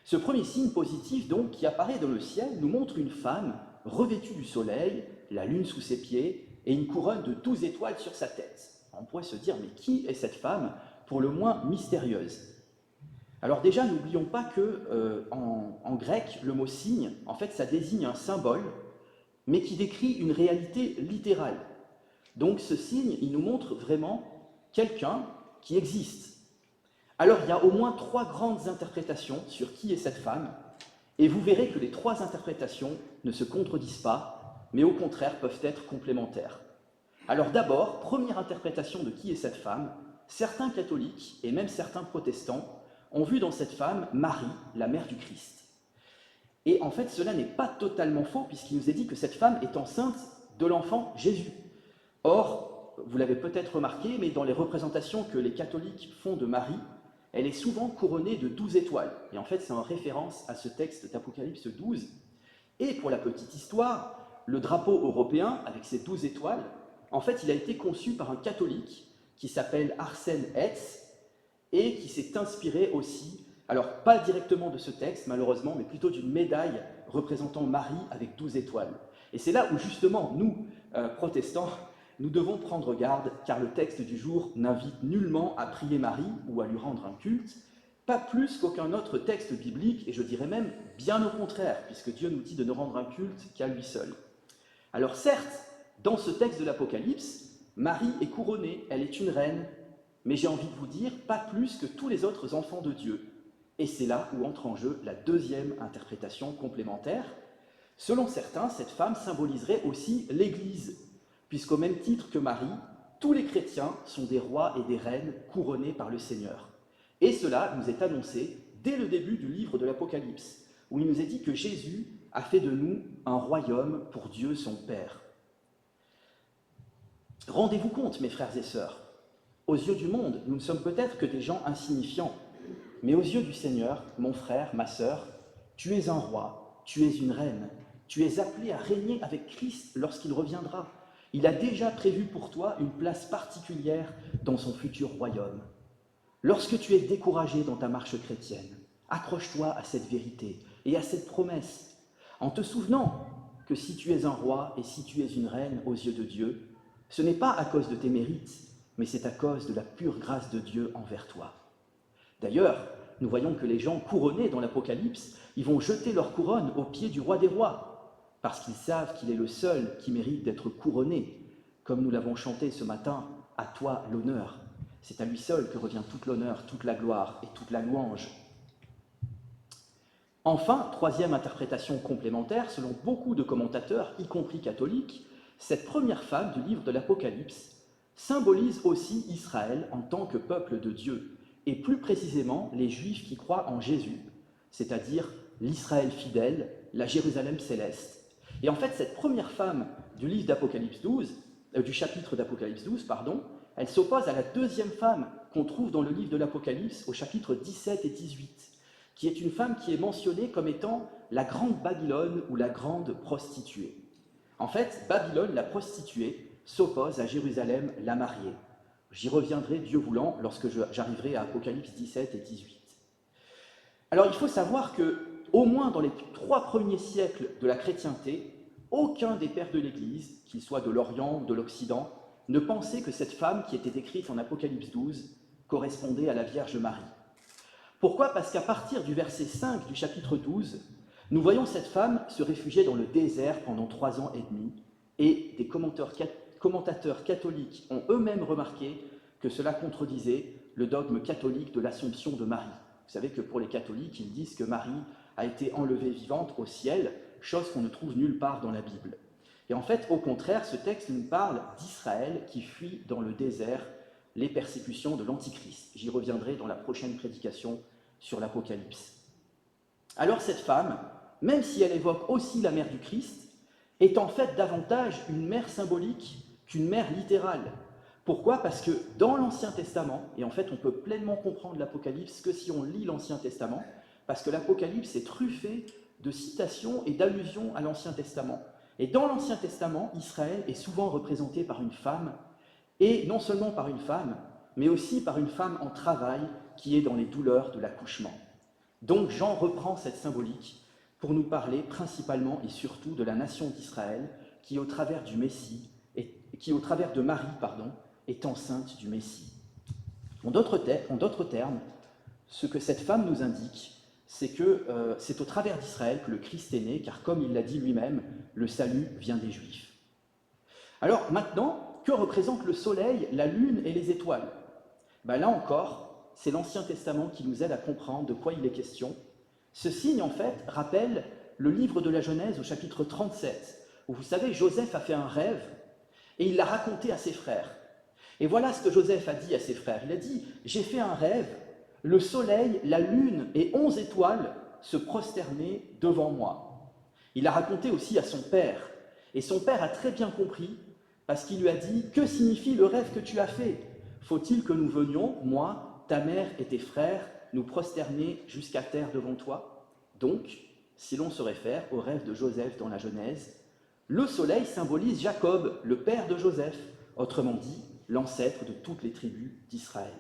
Ce premier signe positif, donc, qui apparaît dans le ciel, nous montre une femme revêtue du soleil, la lune sous ses pieds, et une couronne de 12 étoiles sur sa tête. On pourrait se dire, mais qui est cette femme, pour le moins mystérieuse? Alors déjà, n'oublions pas que en grec, le mot signe, en fait, ça désigne un symbole, mais qui décrit une réalité littérale. Donc ce signe, il nous montre vraiment quelqu'un qui existe. Alors il y a au moins 3 grandes interprétations sur qui est cette femme, et vous verrez que les 3 interprétations ne se contredisent pas, mais au contraire peuvent être complémentaires. Alors d'abord, première interprétation de qui est cette femme, certains catholiques et même certains protestants ont vu dans cette femme Marie, la mère du Christ. Et en fait, cela n'est pas totalement faux, puisqu'il nous est dit que cette femme est enceinte de l'enfant Jésus. Or, vous l'avez peut-être remarqué, mais dans les représentations que les catholiques font de Marie, elle est souvent couronnée de 12 étoiles. Et en fait, c'est en référence à ce texte d'Apocalypse 12. Et pour la petite histoire, le drapeau européen, avec ses 12 étoiles, en fait, il a été conçu par un catholique qui s'appelle Arsène Hetz, et qui s'est inspiré aussi, alors pas directement de ce texte malheureusement, mais plutôt d'une médaille représentant Marie avec 12 étoiles. Et c'est là où justement, nous, protestants, nous devons prendre garde, car le texte du jour n'invite nullement à prier Marie ou à lui rendre un culte, pas plus qu'aucun autre texte biblique, et je dirais même bien au contraire, puisque Dieu nous dit de ne rendre un culte qu'à lui seul. Alors certes, dans ce texte de l'Apocalypse, Marie est couronnée, elle est une reine, mais j'ai envie de vous dire, pas plus que tous les autres enfants de Dieu. Et c'est là où entre en jeu la deuxième interprétation complémentaire. Selon certains, cette femme symboliserait aussi l'Église, puisqu'au même titre que Marie, tous les chrétiens sont des rois et des reines couronnés par le Seigneur. Et cela nous est annoncé dès le début du livre de l'Apocalypse, où il nous est dit que Jésus a fait de nous un royaume pour Dieu son Père. Rendez-vous compte, mes frères et sœurs, aux yeux du monde, nous ne sommes peut-être que des gens insignifiants, mais aux yeux du Seigneur, mon frère, ma sœur, tu es un roi, tu es une reine, tu es appelé à régner avec Christ lorsqu'il reviendra. Il a déjà prévu pour toi une place particulière dans son futur royaume. Lorsque tu es découragé dans ta marche chrétienne, accroche-toi à cette vérité et à cette promesse, en te souvenant que si tu es un roi et si tu es une reine aux yeux de Dieu, ce n'est pas à cause de tes mérites, mais c'est à cause de la pure grâce de Dieu envers toi. D'ailleurs, nous voyons que les gens couronnés dans l'Apocalypse, ils vont jeter leur couronne aux pieds du roi des rois, parce qu'ils savent qu'il est le seul qui mérite d'être couronné, comme nous l'avons chanté ce matin, « À toi l'honneur ». C'est à lui seul que revient toute l'honneur, toute la gloire et toute la louange. Enfin, troisième interprétation complémentaire, selon beaucoup de commentateurs, y compris catholiques, cette première femme du livre de l'Apocalypse symbolise aussi Israël en tant que peuple de Dieu, et plus précisément les Juifs qui croient en Jésus, c'est-à-dire l'Israël fidèle, la Jérusalem céleste. Et en fait, cette première femme du livre d'Apocalypse 12, du chapitre d'Apocalypse 12, elle s'oppose à la deuxième femme qu'on trouve dans le livre de l'Apocalypse au chapitre 17 et 18, qui est une femme qui est mentionnée comme étant la grande Babylone ou la grande prostituée. En fait, Babylone, la prostituée, s'oppose à Jérusalem, la mariée. J'y reviendrai, Dieu voulant, lorsque j'arriverai à Apocalypse 17 et 18. Alors, il faut savoir que, au moins dans les 3 premiers siècles de la chrétienté, aucun des pères de l'Église, qu'ils soient de l'Orient ou de l'Occident, ne pensait que cette femme qui était décrite en Apocalypse 12 correspondait à la Vierge Marie. Pourquoi ? Parce qu'à partir du verset 5 du chapitre 12, nous voyons cette femme se réfugier dans le désert pendant 3 ans et demi, et des commentateurs catholiques ont eux-mêmes remarqué que cela contredisait le dogme catholique de l'Assomption de Marie. Vous savez que pour les catholiques, ils disent que Marie a été enlevée vivante au ciel, chose qu'on ne trouve nulle part dans la Bible. Et en fait, au contraire, ce texte nous parle d'Israël qui fuit dans le désert les persécutions de l'Antichrist. J'y reviendrai dans la prochaine prédication sur l'Apocalypse. Alors cette femme, même si elle évoque aussi la mère du Christ, est en fait davantage une mère symbolique qu'une mère littérale. Pourquoi ? Parce que dans l'Ancien Testament, et en fait on peut pleinement comprendre l'Apocalypse que si on lit l'Ancien Testament, parce que l'Apocalypse est truffé de citations et d'allusions à l'Ancien Testament. Et dans l'Ancien Testament, Israël est souvent représenté par une femme, et non seulement par une femme, mais aussi par une femme en travail qui est dans les douleurs de l'accouchement. Donc Jean reprend cette symbolique pour nous parler principalement et surtout de la nation d'Israël qui, au travers du Messie, qui, au travers de Marie, est enceinte du Messie. En d'autres termes, ce que cette femme nous indique, c'est que c'est au travers d'Israël que le Christ est né, car comme il l'a dit lui-même, le salut vient des Juifs. Alors maintenant, que représentent le soleil, la lune et les étoiles ? Là encore, c'est l'Ancien Testament qui nous aide à comprendre de quoi il est question. Ce signe, en fait, rappelle le livre de la Genèse au chapitre 37, où vous savez, Joseph a fait un rêve et il l'a raconté à ses frères. Et voilà ce que Joseph a dit à ses frères. Il a dit « J'ai fait un rêve, le soleil, la lune et 11 étoiles se prosternaient devant moi. » Il l'a raconté aussi à son père. Et son père a très bien compris, parce qu'il lui a dit « Que signifie le rêve que tu as fait ? Faut-il que nous venions, moi, ta mère et tes frères, nous prosterner jusqu'à terre devant toi ?» Donc, si l'on se réfère au rêve de Joseph dans la Genèse, le soleil symbolise Jacob, le père de Joseph, autrement dit, l'ancêtre de toutes les tribus d'Israël.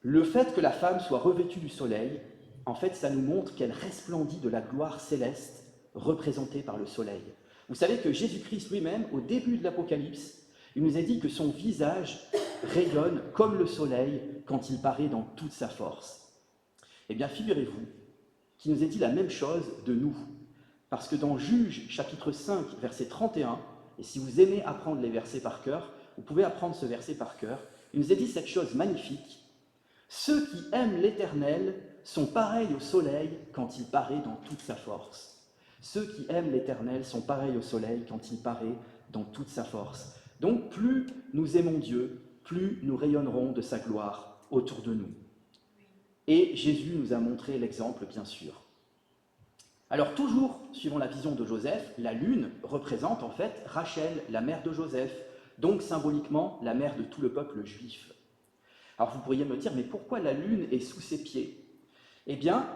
Le fait que la femme soit revêtue du soleil, en fait, ça nous montre qu'elle resplendit de la gloire céleste représentée par le soleil. Vous savez que Jésus-Christ lui-même, au début de l'Apocalypse, il nous a dit que son visage rayonne comme le soleil quand il paraît dans toute sa force. Eh bien, figurez-vous qu'il nous a dit la même chose de nous. Parce que dans Juge, chapitre 5, verset 31, et si vous aimez apprendre les versets par cœur, vous pouvez apprendre ce verset par cœur, il nous a dit cette chose magnifique. « Ceux qui aiment l'Éternel sont pareils au soleil quand il paraît dans toute sa force. » Ceux qui aiment l'Éternel sont pareils au soleil quand il paraît dans toute sa force. Donc, plus nous aimons Dieu, plus nous rayonnerons de sa gloire autour de nous. Et Jésus nous a montré l'exemple, bien sûr. Alors, toujours suivant la vision de Joseph, la lune représente en fait Rachel, la mère de Joseph, donc symboliquement la mère de tout le peuple juif. Alors, vous pourriez me dire, mais pourquoi la lune est sous ses pieds ? Eh bien,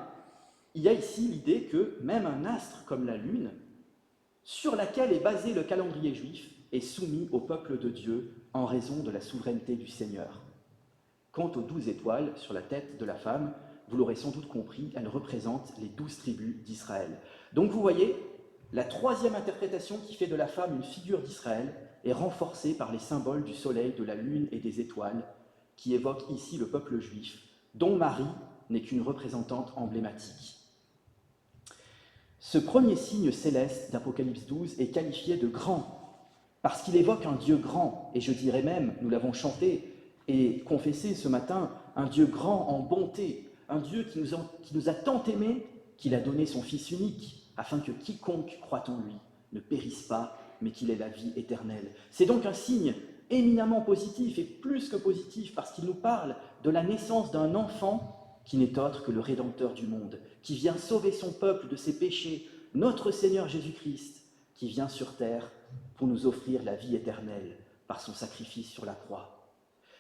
il y a ici l'idée que même un astre comme la lune, sur laquelle est basé le calendrier juif, est soumis au peuple de Dieu en raison de la souveraineté du Seigneur. Quant aux 12 étoiles sur la tête de la femme, vous l'aurez sans doute compris, elles représentent les 12 tribus d'Israël. Donc vous voyez, la troisième interprétation qui fait de la femme une figure d'Israël est renforcée par les symboles du soleil, de la lune et des étoiles, qui évoquent ici le peuple juif, dont Marie n'est qu'une représentante emblématique. Ce premier signe céleste d'Apocalypse 12 est qualifié de grand, parce qu'il évoque un Dieu grand, et je dirais même, nous l'avons chanté et confessé ce matin, un Dieu grand en bonté, un Dieu qui nous a tant aimés qu'il a donné son Fils unique, afin que quiconque croit en lui ne périsse pas, mais qu'il ait la vie éternelle. C'est donc un signe éminemment positif, et plus que positif, parce qu'il nous parle de la naissance d'un enfant qui n'est autre que le Rédempteur du monde, qui vient sauver son peuple de ses péchés, notre Seigneur Jésus-Christ, qui vient sur terre pour nous offrir la vie éternelle par son sacrifice sur la croix.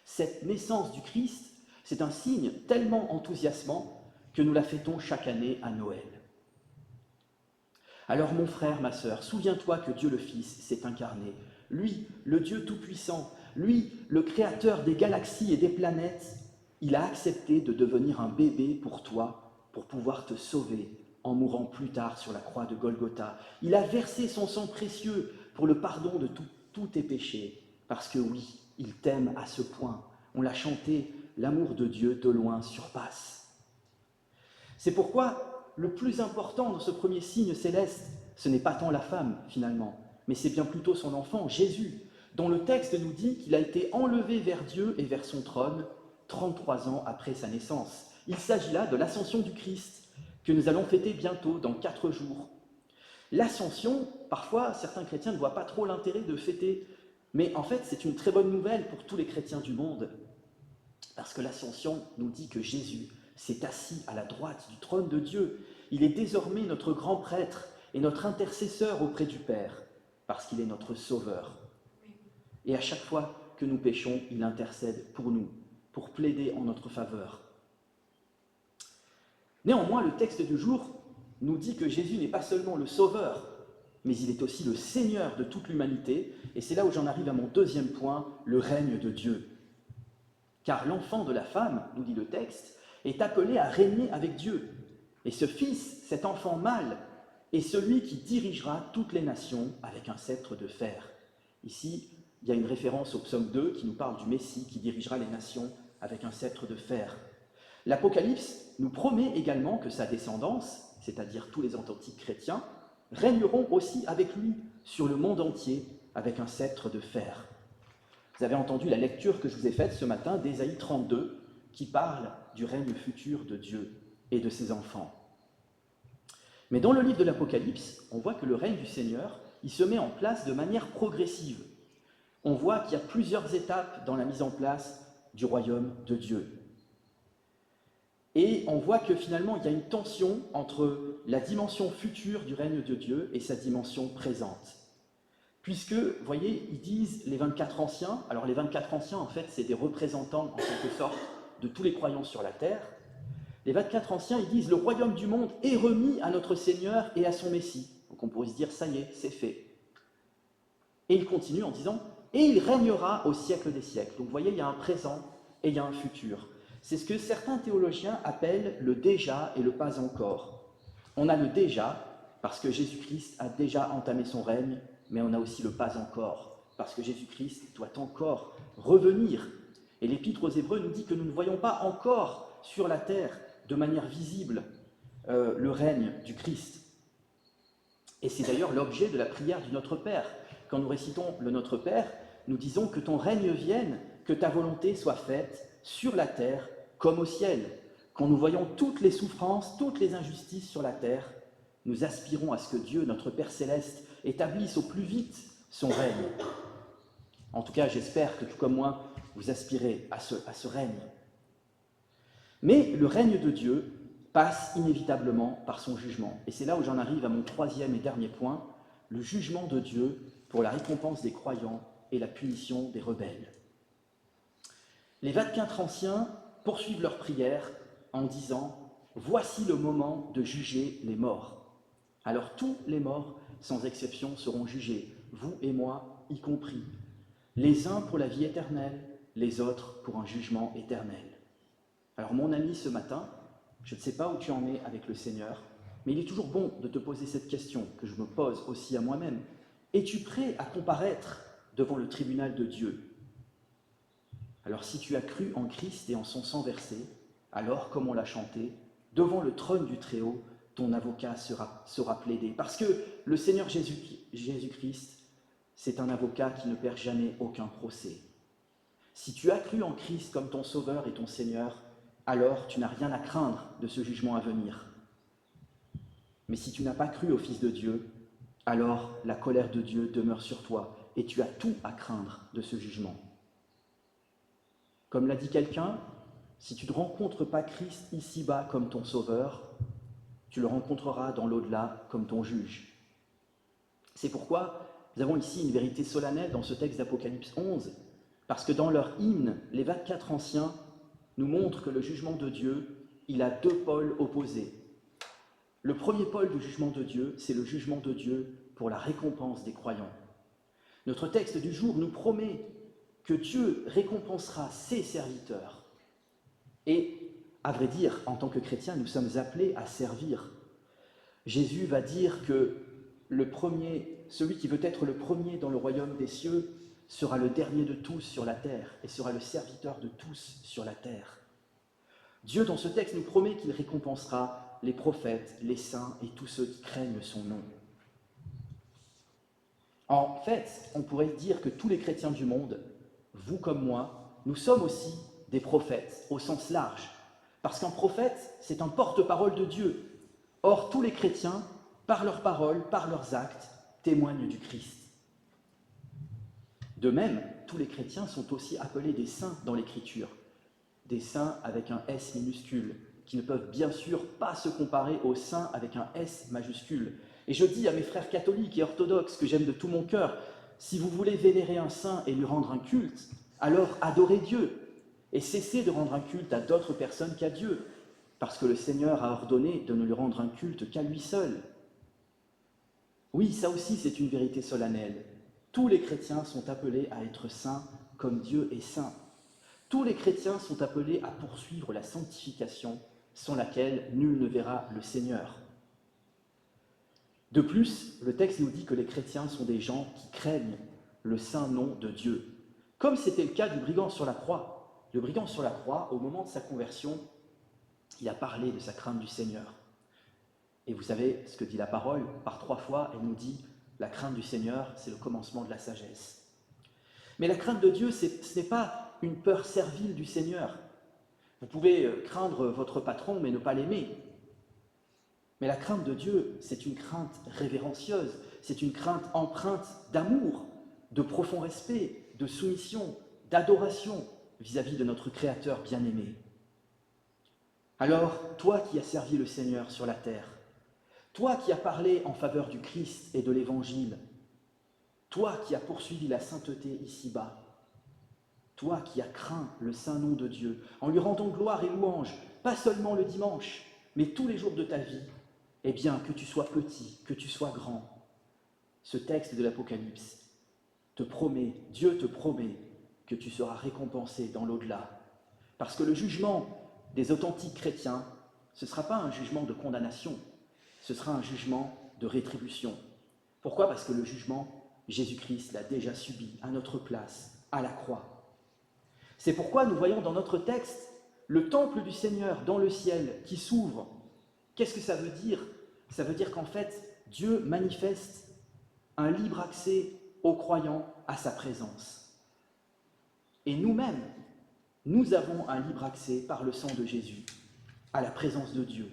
Cette naissance du Christ, c'est un signe tellement enthousiasmant que nous la fêtons chaque année à Noël. Alors mon frère, ma sœur, souviens-toi que Dieu le Fils s'est incarné. Lui, le Dieu Tout-Puissant, lui, le Créateur des galaxies et des planètes, il a accepté de devenir un bébé pour toi, pour pouvoir te sauver en mourant plus tard sur la croix de Golgotha. Il a versé son sang précieux pour le pardon de tous tes péchés, parce que oui, il t'aime à ce point. On l'a chanté, l'amour de Dieu de loin surpasse. C'est pourquoi le plus important dans ce premier signe céleste, ce n'est pas tant la femme finalement, mais c'est bien plutôt son enfant, Jésus, dont le texte nous dit qu'il a été enlevé vers Dieu et vers son trône 33 ans après sa naissance. Il s'agit là de l'ascension du Christ, que nous allons fêter bientôt, dans 4 jours. L'ascension, parfois, certains chrétiens ne voient pas trop l'intérêt de fêter, mais en fait, c'est une très bonne nouvelle pour tous les chrétiens du monde, parce que l'ascension nous dit que Jésus s'est assis à la droite du trône de Dieu. Il est désormais notre grand prêtre et notre intercesseur auprès du Père, parce qu'il est notre sauveur. Et à chaque fois que nous péchons, il intercède pour nous, pour plaider en notre faveur. Néanmoins, le texte du jour nous dit que Jésus n'est pas seulement le Sauveur, mais il est aussi le Seigneur de toute l'humanité. Et c'est là où j'en arrive à mon deuxième point, le règne de Dieu. Car l'enfant de la femme, nous dit le texte, est appelé à régner avec Dieu. Et ce fils, cet enfant mâle, est celui qui dirigera toutes les nations avec un sceptre de fer. Ici, il y a une référence au psaume 2 qui nous parle du Messie qui dirigera les nations avec un sceptre de fer. L'Apocalypse nous promet également que sa descendance, c'est-à-dire tous les authentiques chrétiens, régneront aussi avec lui sur le monde entier avec un sceptre de fer. Vous avez entendu la lecture que je vous ai faite ce matin d'Ésaïe 32 qui parle du règne futur de Dieu et de ses enfants. Mais dans le livre de l'Apocalypse, on voit que le règne du Seigneur, il se met en place de manière progressive. On voit qu'il y a plusieurs étapes dans la mise en place du royaume de Dieu. Et on voit que finalement, il y a une tension entre la dimension future du règne de Dieu et sa dimension présente. Puisque, vous voyez, ils disent les 24 anciens, alors les 24 anciens, en fait, c'est des représentants, en quelque sorte, de tous les croyants sur la terre. Les 24 anciens, ils disent, le royaume du monde est remis à notre Seigneur et à son Messie. Donc on pourrait se dire, ça y est, c'est fait. Et ils continuent en disant, et il régnera au siècle des siècles. Donc vous voyez, il y a un présent et il y a un futur. C'est ce que certains théologiens appellent le déjà et le pas encore. On a le déjà, parce que Jésus-Christ a déjà entamé son règne, mais on a aussi le pas encore, parce que Jésus-Christ doit encore revenir. Et l'Épître aux Hébreux nous dit que nous ne voyons pas encore sur la terre, de manière visible, le règne du Christ. Et c'est d'ailleurs l'objet de la prière du Notre Père. Quand nous récitons le Notre Père, nous disons que ton règne vienne, que ta volonté soit faite sur la terre comme au ciel. Quand nous voyons toutes les souffrances, toutes les injustices sur la terre, nous aspirons à ce que Dieu, notre Père céleste, établisse au plus vite son règne. En tout cas, j'espère que tout comme moi, vous aspirez à ce règne. Mais le règne de Dieu passe inévitablement par son jugement. Et c'est là où j'en arrive à mon troisième et dernier point, le jugement de Dieu pour la récompense des croyants et la punition des rebelles. Les 24 anciens poursuivent leur prière en disant « Voici le moment de juger les morts. » Alors tous les morts, sans exception, seront jugés, vous et moi y compris, les uns pour la vie éternelle, les autres pour un jugement éternel. Alors mon ami, ce matin, je ne sais pas où tu en es avec le Seigneur, mais il est toujours bon de te poser cette question que je me pose aussi à moi-même. Es-tu prêt à comparaître devant le tribunal de Dieu ? Alors si tu as cru en Christ et en son sang versé, alors, comme on l'a chanté, devant le trône du Très-Haut, ton avocat sera plaidé. Parce que le Seigneur Jésus-Christ, c'est un avocat qui ne perd jamais aucun procès. Si tu as cru en Christ comme ton Sauveur et ton Seigneur, alors tu n'as rien à craindre de ce jugement à venir. Mais si tu n'as pas cru au Fils de Dieu, alors la colère de Dieu demeure sur toi et tu as tout à craindre de ce jugement. Comme l'a dit quelqu'un, si tu ne rencontres pas Christ ici-bas comme ton Sauveur, tu le rencontreras dans l'au-delà comme ton juge. C'est pourquoi nous avons ici une vérité solennelle dans ce texte d'Apocalypse 11, parce que dans leur hymne, les 24 anciens nous montrent que le jugement de Dieu, il a deux pôles opposés. Le premier pôle du jugement de Dieu, c'est le jugement de Dieu pour la récompense des croyants. Notre texte du jour nous promet que Dieu récompensera ses serviteurs. Et, à vrai dire, en tant que chrétiens, nous sommes appelés à servir. Jésus va dire que celui qui veut être le premier dans le royaume des cieux sera le dernier de tous sur la terre et sera le serviteur de tous sur la terre. Dieu, dans ce texte, nous promet qu'il récompensera les prophètes, les saints et tous ceux qui craignent son nom. En fait, on pourrait dire que tous les chrétiens du monde, vous comme moi, nous sommes aussi des prophètes au sens large. Parce qu'un prophète, c'est un porte-parole de Dieu. Or, tous les chrétiens, par leurs paroles, par leurs actes, témoignent du Christ. De même, tous les chrétiens sont aussi appelés des saints dans l'Écriture. Des saints avec un S minuscule, qui ne peuvent bien sûr pas se comparer aux saints avec un S majuscule. Et je dis à mes frères catholiques et orthodoxes que j'aime de tout mon cœur, si vous voulez vénérer un saint et lui rendre un culte, alors adorez Dieu et cessez de rendre un culte à d'autres personnes qu'à Dieu. parce que le Seigneur a ordonné de ne lui rendre un culte qu'à lui seul. Oui, ça aussi c'est une vérité solennelle. Tous les chrétiens sont appelés à être saints comme Dieu est saint. Tous les chrétiens sont appelés à poursuivre la sanctification sans laquelle nul ne verra le Seigneur. De plus, le texte nous dit que les chrétiens sont des gens qui craignent le saint nom de Dieu, comme c'était le cas du brigand sur la croix. Le brigand sur la croix, au moment de sa conversion, il a parlé de sa crainte du Seigneur. Et vous savez ce que dit la parole, par 3 fois, elle nous dit « la crainte du Seigneur, c'est le commencement de la sagesse ». Mais la crainte de Dieu, ce n'est pas une peur servile du Seigneur. Vous pouvez craindre votre patron, mais ne pas l'aimer. Mais la crainte de Dieu, c'est une crainte révérencieuse, c'est une crainte empreinte d'amour, de profond respect, de soumission, d'adoration vis-à-vis de notre Créateur bien-aimé. Alors, toi qui as servi le Seigneur sur la terre, toi qui as parlé en faveur du Christ et de l'Évangile, toi qui as poursuivi la sainteté ici-bas, toi qui as craint le saint nom de Dieu, en lui rendant gloire et louange, pas seulement le dimanche, mais tous les jours de ta vie, eh bien, que tu sois petit, que tu sois grand, ce texte de l'Apocalypse te promet, Dieu te promet que tu seras récompensé dans l'au-delà. Parce que le jugement des authentiques chrétiens, ce ne sera pas un jugement de condamnation, ce sera un jugement de rétribution. Pourquoi ? Parce que le jugement, Jésus-Christ l'a déjà subi à notre place, à la croix. C'est pourquoi nous voyons dans notre texte le temple du Seigneur dans le ciel qui s'ouvre. Qu'est-ce que ça veut dire ? Ça veut dire qu'en fait, Dieu manifeste un libre accès aux croyants à sa présence. Et nous-mêmes, nous avons un libre accès par le sang de Jésus à la présence de Dieu.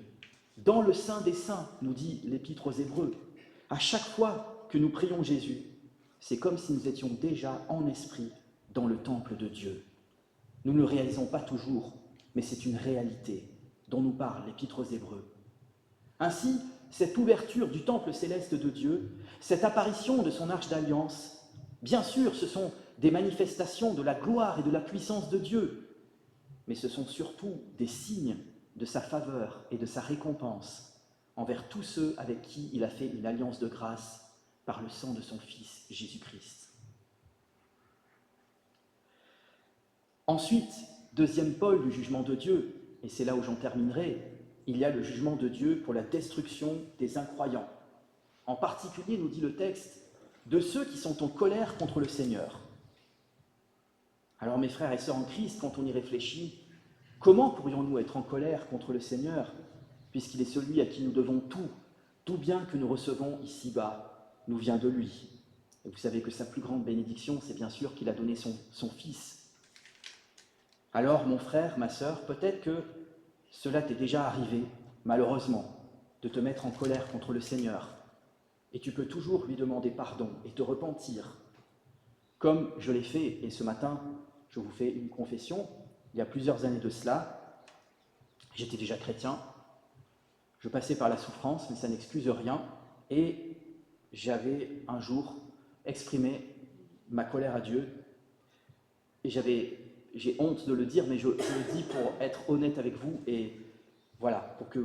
Dans le Saint des Saints, nous dit l'Épître aux Hébreux, à chaque fois que nous prions Jésus, c'est comme si nous étions déjà en esprit dans le temple de Dieu. Nous ne le réalisons pas toujours, mais c'est une réalité dont nous parle l'Épître aux Hébreux. Ainsi, cette ouverture du temple céleste de Dieu, cette apparition de son arche d'alliance, bien sûr, ce sont des manifestations de la gloire et de la puissance de Dieu, mais ce sont surtout des signes de sa faveur et de sa récompense envers tous ceux avec qui il a fait une alliance de grâce par le sang de son Fils Jésus-Christ. Ensuite, deuxième pôle du jugement de Dieu, et c'est là où j'en terminerai, il y a le jugement de Dieu pour la destruction des incroyants. En particulier, nous dit le texte, de ceux qui sont en colère contre le Seigneur. Alors mes frères et sœurs en Christ, quand on y réfléchit, comment pourrions-nous être en colère contre le Seigneur, puisqu'il est celui à qui nous devons tout bien que nous recevons ici-bas, nous vient de lui. Et vous savez que sa plus grande bénédiction, c'est bien sûr qu'il a donné son Fils. Alors mon frère, ma sœur, peut-être que cela t'est déjà arrivé, malheureusement, de te mettre en colère contre le Seigneur. Et tu peux toujours lui demander pardon et te repentir. Comme je l'ai fait, et ce matin, je vous fais une confession, il y a plusieurs années de cela, j'étais déjà chrétien, je passais par la souffrance, mais ça n'excuse rien, et j'avais un jour exprimé ma colère à Dieu, et j'ai honte de le dire, mais je le dis pour être honnête avec vous, et voilà, pour que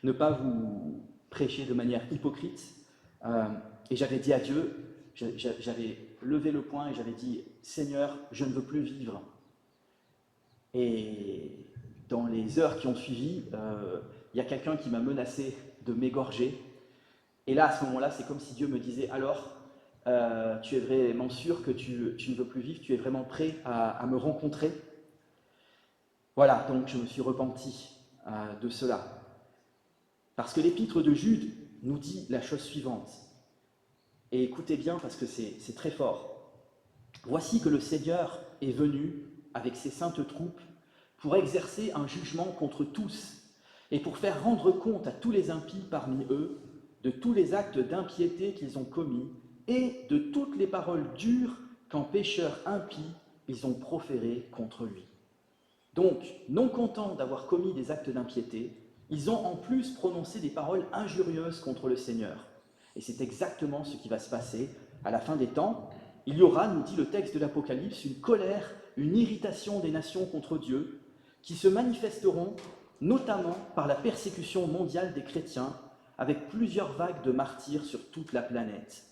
ne pas vous prêcher de manière hypocrite. Et j'avais dit à Dieu, j'avais levé le poing et j'avais dit « Seigneur, je ne veux plus vivre ». Et dans les heures qui ont suivi, il y a quelqu'un qui m'a menacé de m'égorger. Et là, à ce moment-là, c'est comme si Dieu me disait « Alors, tu es vraiment sûr que tu ne veux plus vivre, tu es vraiment prêt à me rencontrer ?» Voilà, donc je me suis repenti de cela. Parce que l'épître de Jude nous dit la chose suivante. Et écoutez bien parce que c'est très fort. « Voici que le Seigneur est venu avec ses saintes troupes pour exercer un jugement contre tous et pour faire rendre compte à tous les impies parmi eux de tous les actes d'impiété qu'ils ont commis et de toutes les paroles dures qu'en pécheurs impies ils ont proférées contre lui. » Donc, non contents d'avoir commis des actes d'impiété, ils ont en plus prononcé des paroles injurieuses contre le Seigneur. Et c'est exactement ce qui va se passer à la fin des temps. Il y aura, nous dit le texte de l'Apocalypse, une colère, une irritation des nations contre Dieu, qui se manifesteront notamment par la persécution mondiale des chrétiens, avec plusieurs vagues de martyrs sur toute la planète.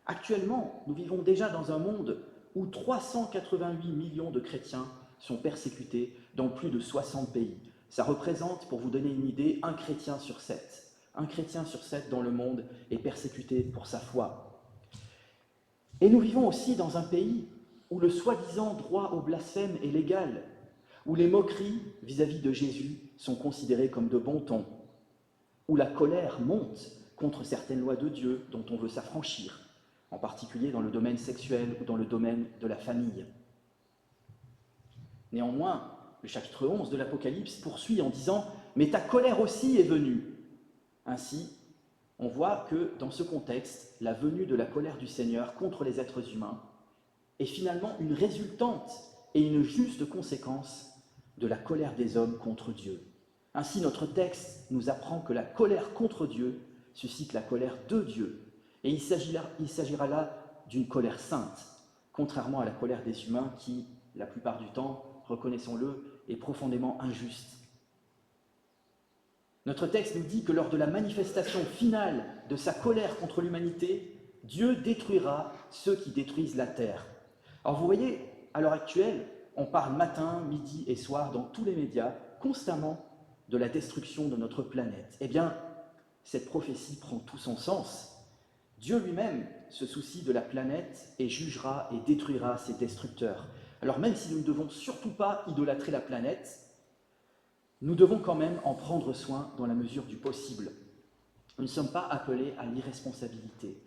Actuellement, nous vivons déjà dans un monde où 388 millions de chrétiens sont persécutés dans plus de 60 pays. Ça représente, pour vous donner une idée, un chrétien sur 7. Un chrétien sur 7 dans le monde est persécuté pour sa foi. Et nous vivons aussi dans un pays où le soi-disant droit au blasphème est légal, où les moqueries vis-à-vis de Jésus sont considérées comme de bon ton, où la colère monte contre certaines lois de Dieu dont on veut s'affranchir, en particulier dans le domaine sexuel ou dans le domaine de la famille. Néanmoins, le chapitre 11 de l'Apocalypse poursuit en disant « Mais ta colère aussi est venue ». Ainsi, on voit que dans ce contexte, la venue de la colère du Seigneur contre les êtres humains est finalement une résultante et une juste conséquence de la colère des hommes contre Dieu. Ainsi, notre texte nous apprend que la colère contre Dieu suscite la colère de Dieu. Et il s'agira là d'une colère sainte, contrairement à la colère des humains qui, la plupart du temps, reconnaissons-le, est profondément injuste. Notre texte nous dit que lors de la manifestation finale de sa colère contre l'humanité, Dieu détruira ceux qui détruisent la terre. Alors vous voyez, à l'heure actuelle, on parle matin, midi et soir dans tous les médias, constamment, de la destruction de notre planète. Eh bien, cette prophétie prend tout son sens. Dieu lui-même se soucie de la planète et jugera et détruira ses destructeurs. Alors même si nous ne devons surtout pas idolâtrer la planète, nous devons quand même en prendre soin dans la mesure du possible. Nous ne sommes pas appelés à l'irresponsabilité.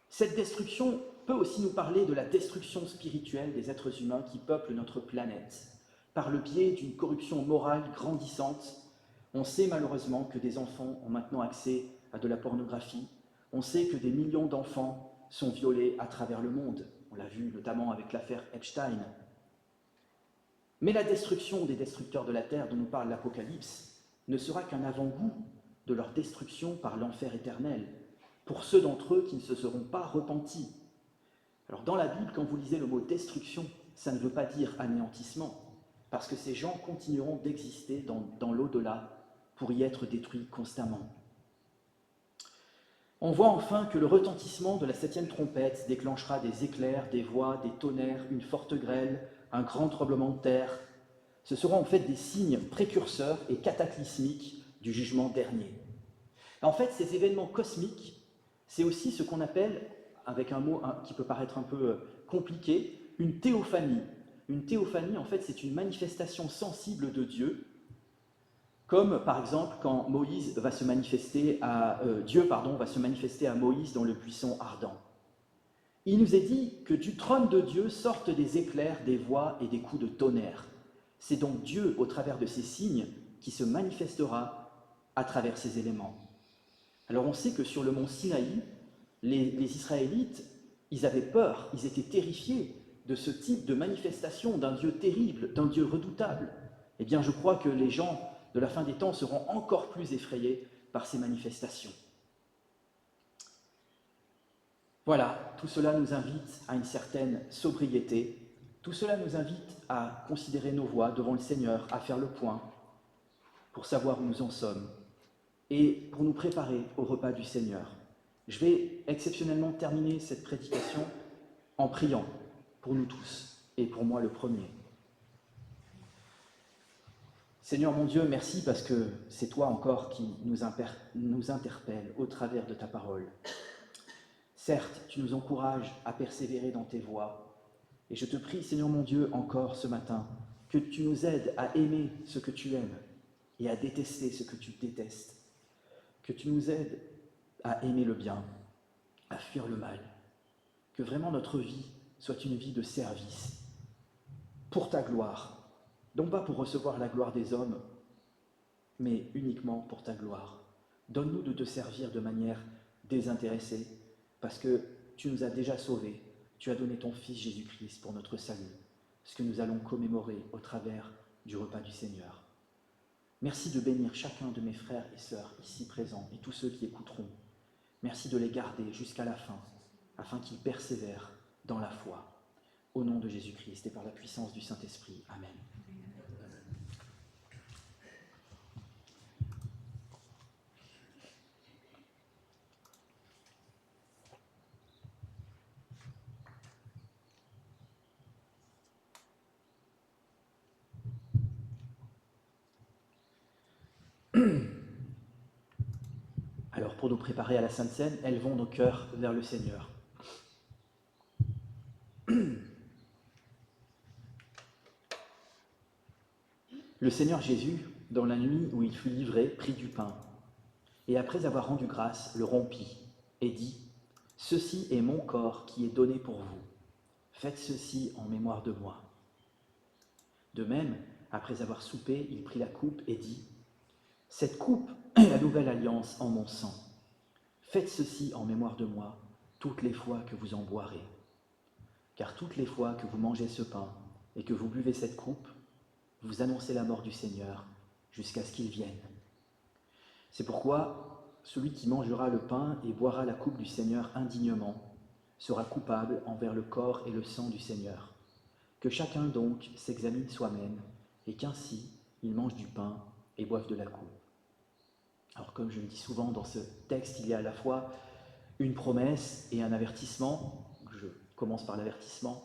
Cette destruction peut aussi nous parler de la destruction spirituelle des êtres humains qui peuplent notre planète. Par le biais d'une corruption morale grandissante, on sait malheureusement que des enfants ont maintenant accès à de la pornographie. On sait que des millions d'enfants sont violés à travers le monde. On l'a vu notamment avec l'affaire Epstein. Mais la destruction des destructeurs de la terre dont nous parle l'Apocalypse ne sera qu'un avant-goût de leur destruction par l'enfer éternel, pour ceux d'entre eux qui ne se seront pas repentis. Alors dans la Bible, quand vous lisez le mot destruction, ça ne veut pas dire anéantissement, parce que ces gens continueront d'exister dans l'au-delà pour y être détruits constamment. On voit enfin que le retentissement de la 7e trompette déclenchera des éclairs, des voix, des tonnerres, une forte grêle, un grand tremblement de terre. Ce seront en fait des signes précurseurs et cataclysmiques du jugement dernier. En fait, ces événements cosmiques, c'est aussi ce qu'on appelle, avec un mot qui peut paraître un peu compliqué, une théophanie. Une théophanie, en fait, c'est une manifestation sensible de Dieu, comme par exemple quand Dieu va se manifester à Moïse dans le buisson ardent. Il nous est dit que du trône de Dieu sortent des éclairs, des voix et des coups de tonnerre. C'est donc Dieu, au travers de ces signes, qui se manifestera à travers ces éléments. Alors on sait que sur le mont Sinaï, les Israélites, ils avaient peur, ils étaient terrifiés de ce type de manifestation d'un Dieu terrible, d'un Dieu redoutable. Eh bien, je crois que les gens de la fin des temps seront encore plus effrayés par ces manifestations. Voilà, tout cela nous invite à une certaine sobriété, tout cela nous invite à considérer nos voies devant le Seigneur, à faire le point pour savoir où nous en sommes et pour nous préparer au repas du Seigneur. Je vais exceptionnellement terminer cette prédication en priant pour nous tous et pour moi le premier. Seigneur mon Dieu, merci parce que c'est toi encore qui nous interpelle au travers de ta parole. Certes, tu nous encourages à persévérer dans tes voies. Et je te prie, Seigneur mon Dieu, encore ce matin, que tu nous aides à aimer ce que tu aimes et à détester ce que tu détestes. Que tu nous aides à aimer le bien, à fuir le mal. Que vraiment notre vie soit une vie de service pour ta gloire. Non pas pour recevoir la gloire des hommes, mais uniquement pour ta gloire. Donne-nous de te servir de manière désintéressée, parce que tu nous as déjà sauvés, tu as donné ton Fils Jésus-Christ pour notre salut, ce que nous allons commémorer au travers du repas du Seigneur. Merci de bénir chacun de mes frères et sœurs ici présents et tous ceux qui écouteront. Merci de les garder jusqu'à la fin, afin qu'ils persévèrent dans la foi. Au nom de Jésus-Christ et par la puissance du Saint-Esprit. Amen. Alors pour nous préparer à la Sainte Seine, élevons nos cœurs vers le Seigneur. Le Seigneur Jésus, dans la nuit où il fut livré, prit du pain, et après avoir rendu grâce, le rompit, et dit : « Ceci est mon corps qui est donné pour vous. Faites ceci en mémoire de moi. » De même, après avoir soupé, il prit la coupe et dit : « Cette coupe est la nouvelle alliance en mon sang. Faites ceci en mémoire de moi, toutes les fois que vous en boirez. Car toutes les fois que vous mangez ce pain et que vous buvez cette coupe, vous annoncez la mort du Seigneur jusqu'à ce qu'il vienne. C'est pourquoi celui qui mangera le pain et boira la coupe du Seigneur indignement sera coupable envers le corps et le sang du Seigneur. Que chacun donc s'examine soi-même, et qu'ainsi il mange du pain et boive de la coupe. » Alors comme je le dis souvent, dans ce texte, il y a à la fois une promesse et un avertissement. Je commence par l'avertissement.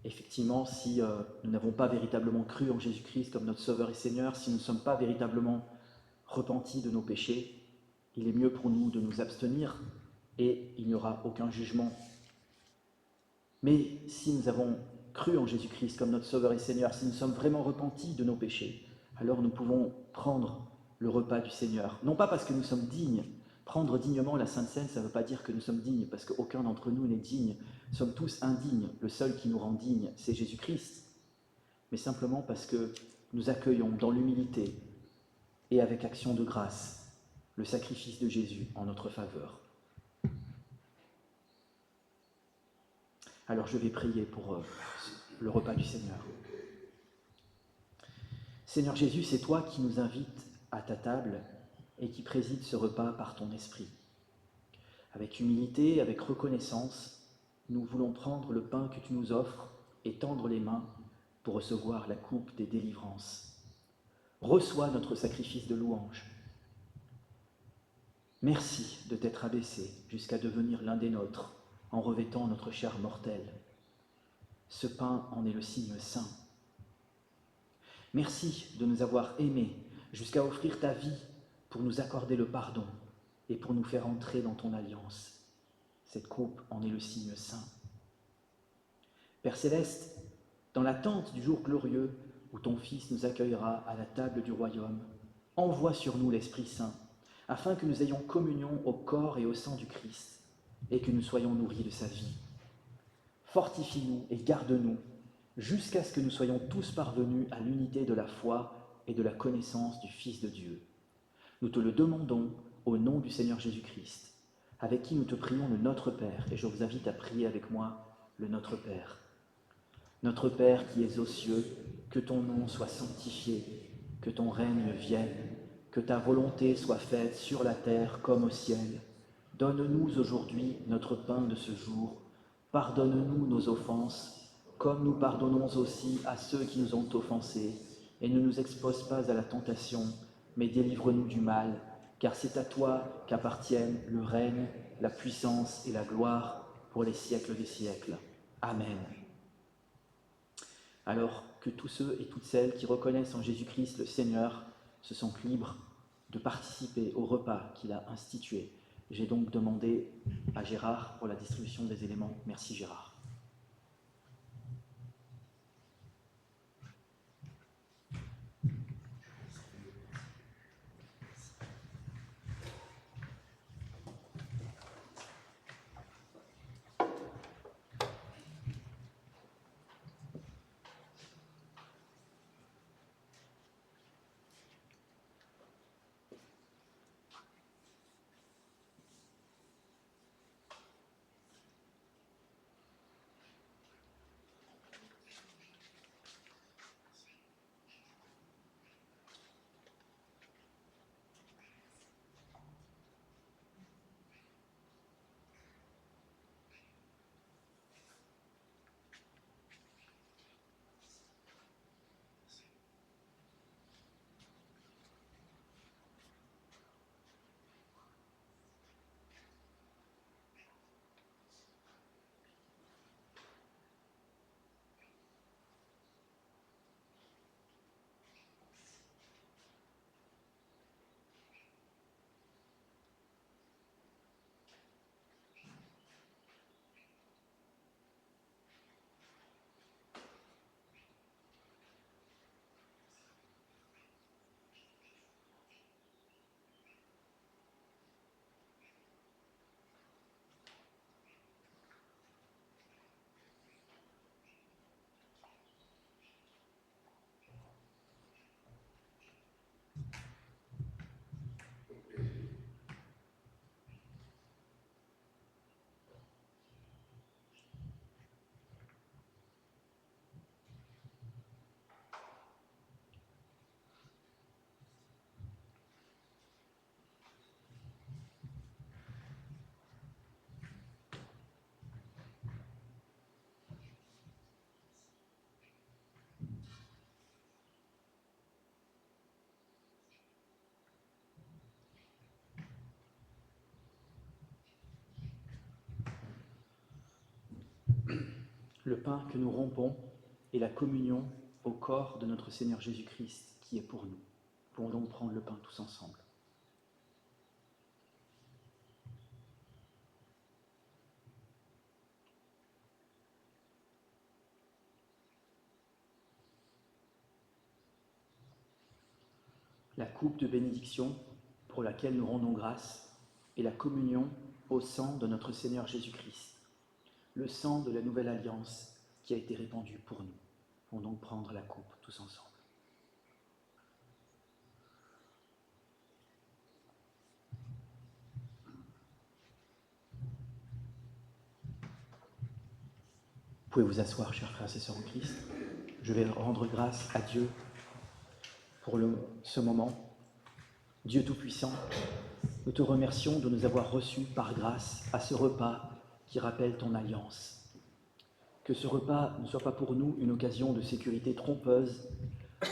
Effectivement, si nous n'avons pas véritablement cru en Jésus-Christ comme notre Sauveur et Seigneur, si nous ne sommes pas véritablement repentis de nos péchés, il est mieux pour nous de nous abstenir et il n'y aura aucun jugement. Mais si nous avons cru en Jésus-Christ comme notre Sauveur et Seigneur, si nous sommes vraiment repentis de nos péchés, alors nous pouvons prendre le repas du Seigneur. Non pas parce que nous sommes dignes. Prendre dignement la Sainte Seine, ça ne veut pas dire que nous sommes dignes, parce qu'aucun d'entre nous n'est digne. Nous sommes tous indignes. Le seul qui nous rend dignes, c'est Jésus-Christ. Mais simplement parce que nous accueillons dans l'humilité et avec action de grâce le sacrifice de Jésus en notre faveur. Alors je vais prier pour le repas du Seigneur. Seigneur Jésus, c'est toi qui nous invites à ta table et qui préside ce repas par ton esprit. Avec humilité, avec reconnaissance, nous voulons prendre le pain que tu nous offres et tendre les mains pour recevoir la coupe des délivrances. Reçois notre sacrifice de louange. Merci de t'être abaissé jusqu'à devenir l'un des nôtres en revêtant notre chair mortelle. Ce pain en est le signe saint. Merci de nous avoir aimés jusqu'à offrir ta vie pour nous accorder le pardon et pour nous faire entrer dans ton alliance. Cette coupe en est le signe saint. Père Céleste, dans l'attente du jour glorieux où ton Fils nous accueillera à la table du royaume, envoie sur nous l'Esprit Saint, afin que nous ayons communion au corps et au sang du Christ, et que nous soyons nourris de sa vie. Fortifie-nous et garde-nous, jusqu'à ce que nous soyons tous parvenus à l'unité de la foi et de la connaissance du Fils de Dieu. Nous te le demandons au nom du Seigneur Jésus-Christ, avec qui nous te prions le Notre Père, et je vous invite à prier avec moi le Notre Père. Notre Père qui es aux cieux, que ton nom soit sanctifié, que ton règne vienne, que ta volonté soit faite sur la terre comme au ciel. Donne-nous aujourd'hui notre pain de ce jour. Pardonne-nous nos offenses, comme nous pardonnons aussi à ceux qui nous ont offensés. Et ne nous expose pas à la tentation, mais délivre-nous du mal, car c'est à toi qu'appartiennent le règne, la puissance et la gloire pour les siècles des siècles. Amen. Alors que tous ceux et toutes celles qui reconnaissent en Jésus-Christ le Seigneur se sentent libres de participer au repas qu'il a institué. J'ai donc demandé à Gérard pour la distribution des éléments. Merci Gérard. le pain que nous rompons et la communion au corps de notre Seigneur Jésus-Christ qui est pour nous. Nous pouvons donc prendre le pain tous ensemble. La coupe de bénédiction pour laquelle nous rendons grâce et la communion au sang de notre Seigneur Jésus-Christ, le sang de la nouvelle alliance qui a été répandu pour nous. On va donc prendre la coupe tous ensemble. Vous pouvez vous asseoir, chers frères et sœurs en Christ. Je vais rendre grâce à Dieu pour ce moment. Dieu Tout-Puissant, nous te remercions de nous avoir reçus par grâce à ce repas qui rappelle ton alliance. Que ce repas ne soit pas pour nous une occasion de sécurité trompeuse,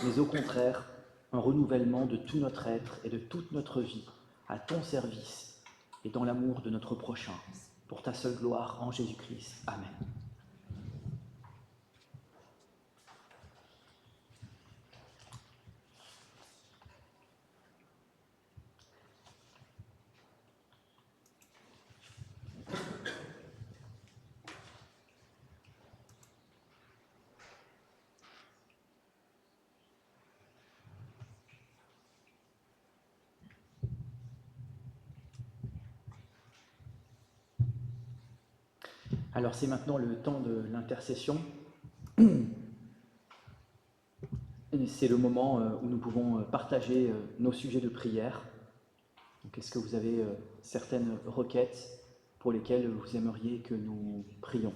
mais au contraire, un renouvellement de tout notre être et de toute notre vie à ton service et dans l'amour de notre prochain, pour ta seule gloire en Jésus-Christ. Amen. Alors c'est maintenant le temps de l'intercession. C'est le moment où nous pouvons partager nos sujets de prière. Donc, est-ce que vous avez certaines requêtes pour lesquelles vous aimeriez que nous prions ?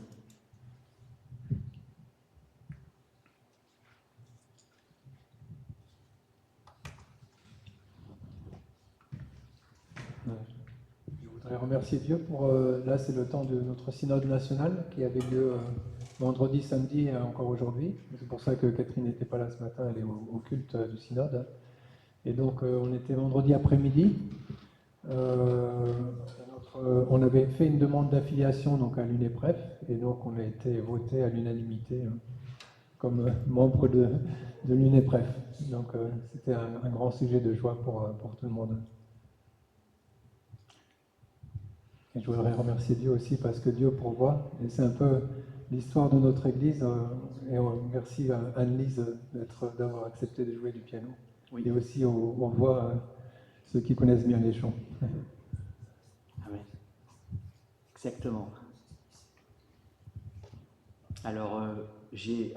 Je voudrais remercier Dieu pour, là c'est le temps de notre synode national qui avait lieu vendredi, samedi et encore aujourd'hui. C'est pour ça que Catherine n'était pas là ce matin, elle est au culte du synode. Et donc on était vendredi après-midi. On avait fait une demande d'affiliation donc à l'UNEPREF et donc on a été voté à l'unanimité comme membre de l'UNEPREF. Donc c'était un grand sujet de joie pour tout le monde. Et je voudrais remercier Dieu aussi parce que Dieu pourvoit. Et c'est un peu l'histoire de notre Église. Et merci à Anne-Lise d'avoir accepté de jouer du piano. Oui. Et aussi on voit ceux qui connaissent bien les chants. Ah oui, exactement. Alors j'ai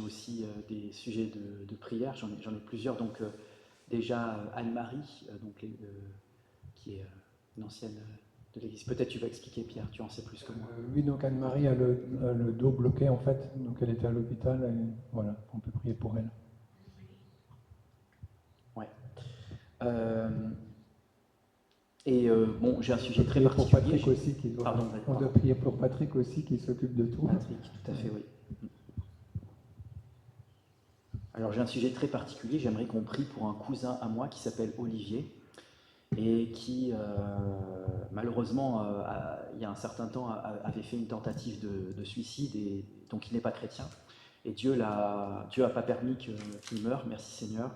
aussi des sujets de prière. J'en ai plusieurs. Donc déjà Anne-Marie, qui est une ancienne de l'Église. Peut-être tu vas expliquer, Pierre, tu en sais plus que moi. Oui, donc Anne-Marie a le dos bloqué en fait, donc elle était à l'hôpital et voilà, on peut prier pour elle. Ouais. Bon, j'ai un sujet très Pour particulier. Patrick aussi qui doit. Pardon. On doit prier pour Patrick aussi qui s'occupe de tout. Patrick, tout à fait, oui. Alors j'ai un sujet très particulier. J'aimerais qu'on prie pour un cousin à moi qui s'appelle Olivier et qui, malheureusement, il y a un certain temps, avait fait une tentative de suicide, et donc il n'est pas chrétien. Et Dieu n'a pas permis qu'il meure, merci Seigneur.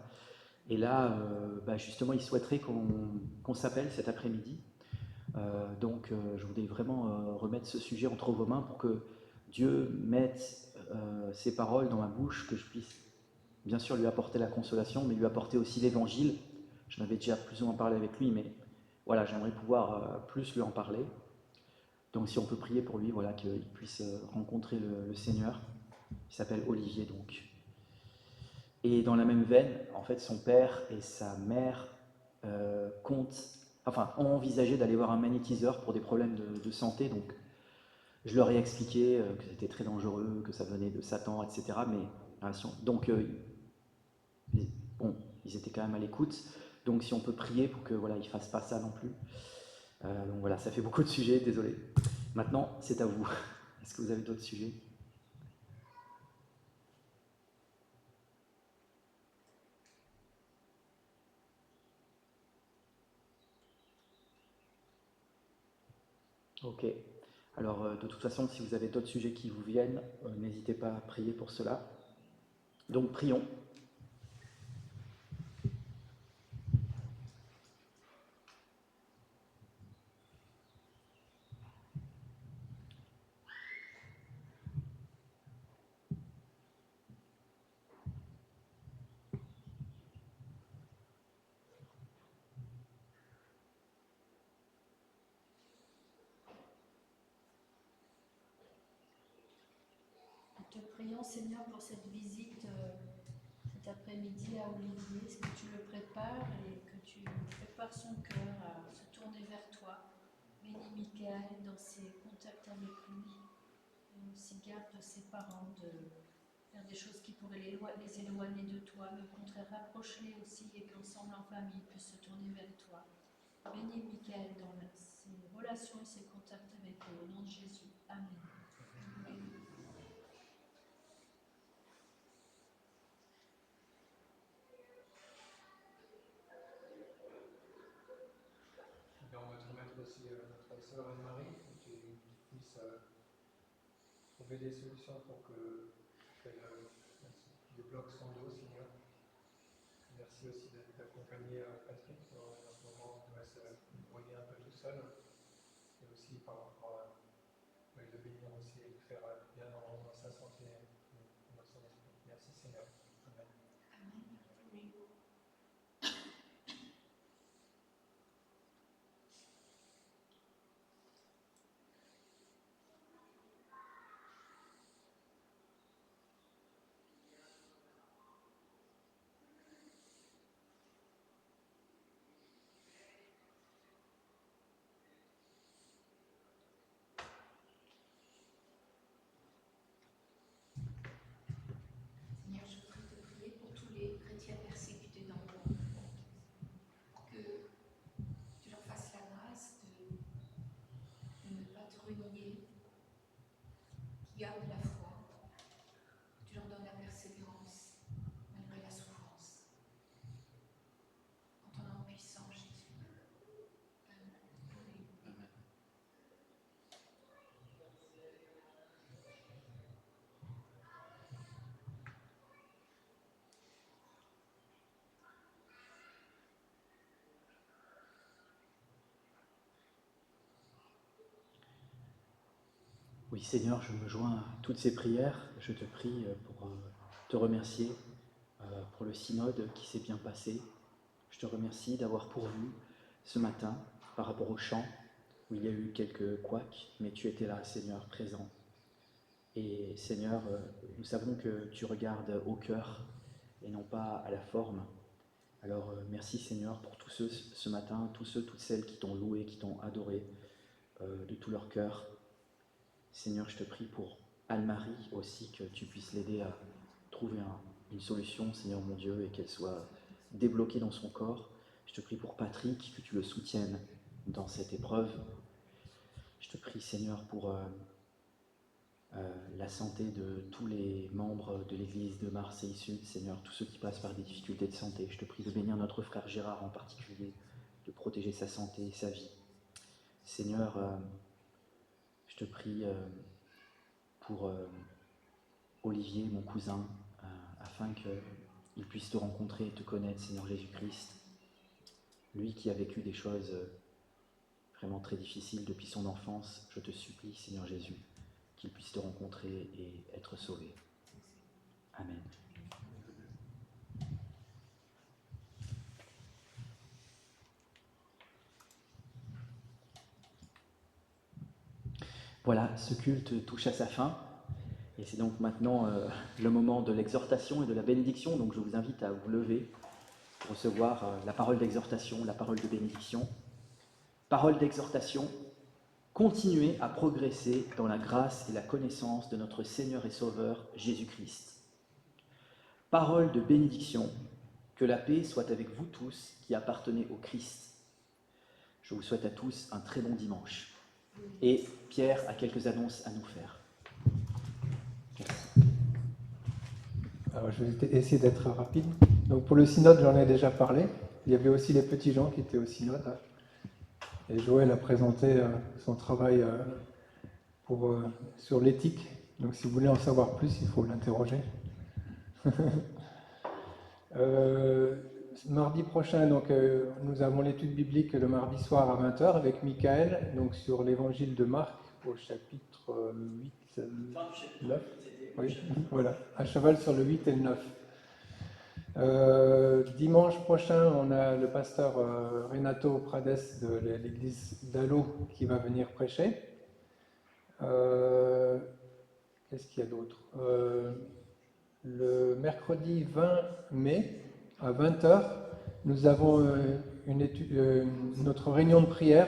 Et là, justement, il souhaiterait qu'on s'appelle cet après-midi. Donc je voulais vraiment remettre ce sujet entre vos mains pour que Dieu mette ces paroles dans ma bouche, que je puisse bien sûr lui apporter la consolation, mais lui apporter aussi l'évangile. J'en avais déjà plus ou moins parlé avec lui, mais voilà, j'aimerais pouvoir plus lui en parler. Donc si on peut prier pour lui, voilà, qu'il puisse rencontrer le Seigneur. Il s'appelle Olivier donc. Et dans la même veine, en fait, son père et sa mère ont envisagé d'aller voir un magnétiseur pour des problèmes de santé. Donc je leur ai expliqué que c'était très dangereux, que ça venait de Satan, etc. Mais ils étaient quand même à l'écoute. Donc si on peut prier pour que voilà, ils fassent pas ça non plus. Donc voilà, ça fait beaucoup de sujets, désolé. Maintenant, c'est à vous. Est-ce que vous avez d'autres sujets ? Ok. Alors, de toute façon, si vous avez d'autres sujets qui vous viennent, n'hésitez pas à prier pour cela. Donc, prions. Nous te prions, Seigneur, pour cette visite cet après-midi à Olivier, est-ce que tu le prépares et que tu prépares son cœur à se tourner vers toi. Bénis Michael dans ses contacts avec lui et aussi garde ses parents de faire des choses qui pourraient les éloigner de toi, mais au contraire rapproche-les aussi et qu'ensemble en famille ils puissent se tourner vers toi. Bénis Michael dans ses relations et ses contacts avec eux, au nom de Jésus. Amen. On va te remettre aussi notre sœur Anne-Marie, que tu puisses trouver des solutions pour qu'elle débloque son dos, Seigneur. Merci aussi d'accompagner Patrick dans ce moment où elle se brouiller un peu tout seul. Et aussi par rapport à le bénir aussi et le faire bien dans sa santé et dans son esprit. Merci Seigneur. Amen. Amen. Seigneur, je prie de prier pour tous les chrétiens persécutés dans le monde, que tu leur fasses la grâce de ne pas te renier, qu'ils gardent la foi, que tu leur donnes la persévérance malgré la souffrance. En ton nom puissant, Jésus. Amen. Oui, Seigneur, je me joins à toutes ces prières. Je te prie pour te remercier pour le synode qui s'est bien passé. Je te remercie d'avoir pourvu ce matin par rapport au chant où il y a eu quelques couacs, mais tu étais là, Seigneur, présent. Et Seigneur, nous savons que tu regardes au cœur et non pas à la forme. Alors merci Seigneur pour tous ceux ce matin, tous ceux, toutes celles qui t'ont loué, qui t'ont adoré de tout leur cœur. Seigneur, je te prie pour Anne-Marie aussi, que tu puisses l'aider à trouver une solution, Seigneur mon Dieu, et qu'elle soit débloquée dans son corps. Je te prie pour Patrick, que tu le soutiennes dans cette épreuve. Je te prie, Seigneur, pour la santé de tous les membres de l'église de Marseille Sud, Seigneur, tous ceux qui passent par des difficultés de santé. Je te prie de bénir notre frère Gérard en particulier, de protéger sa santé et sa vie. Seigneur, je te prie pour Olivier, mon cousin, afin qu'il puisse te rencontrer et te connaître, Seigneur Jésus-Christ. Lui qui a vécu des choses vraiment très difficiles depuis son enfance, je te supplie, Seigneur Jésus, qu'il puisse te rencontrer et être sauvé. Amen. Voilà, ce culte touche à sa fin. Et c'est donc maintenant le moment de l'exhortation et de la bénédiction. Donc je vous invite à vous lever pour recevoir la parole d'exhortation, la parole de bénédiction. Parole d'exhortation, continuez à progresser dans la grâce et la connaissance de notre Seigneur et Sauveur Jésus-Christ. Parole de bénédiction, que la paix soit avec vous tous qui appartenez au Christ. Je vous souhaite à tous un très bon dimanche. Et Pierre a quelques annonces à nous faire. Merci. Alors, je vais essayer d'être rapide. Donc, pour le synode, j'en ai déjà parlé. Il y avait aussi les petits gens qui étaient au synode. Et Joël a présenté son travail sur l'éthique. Donc si vous voulez en savoir plus, il faut l'interroger. Mardi prochain, donc, nous avons l'étude biblique le mardi soir à 20h avec Michael, donc sur l'évangile de Marc au chapitre 8, 9. Oui, voilà, à cheval sur le 8 et le 9. Dimanche prochain, on a le pasteur Renato Prades de l'église d'Allo qui va venir prêcher. Qu'est-ce qu'il y a d'autre? Le mercredi 20 mai, à 20h, nous avons notre réunion de prière.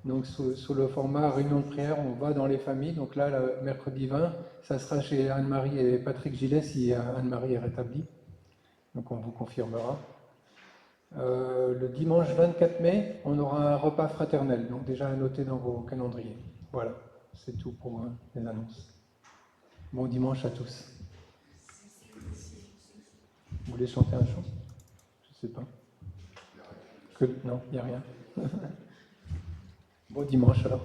Donc, sous le format réunion de prière, on va dans les familles. Donc là, le mercredi 20, ça sera chez Anne-Marie et Patrick Gillet si Anne-Marie est rétablie. Donc, on vous confirmera. Le dimanche 24 mai, on aura un repas fraternel. Donc, déjà à noter dans vos calendriers. Voilà, c'est tout pour les annonces. Bon dimanche à tous. Vous voulez chanter un chant? Je ne sais pas. Non, il n'y a rien. Bon dimanche alors.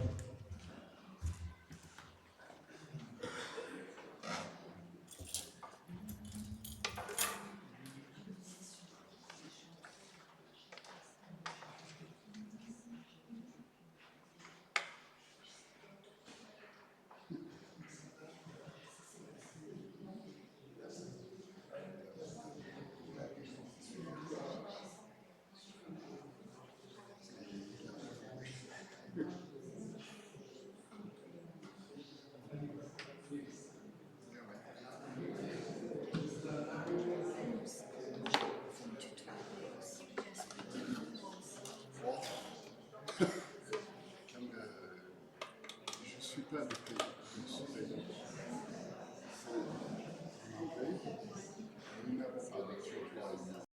Je suis pas de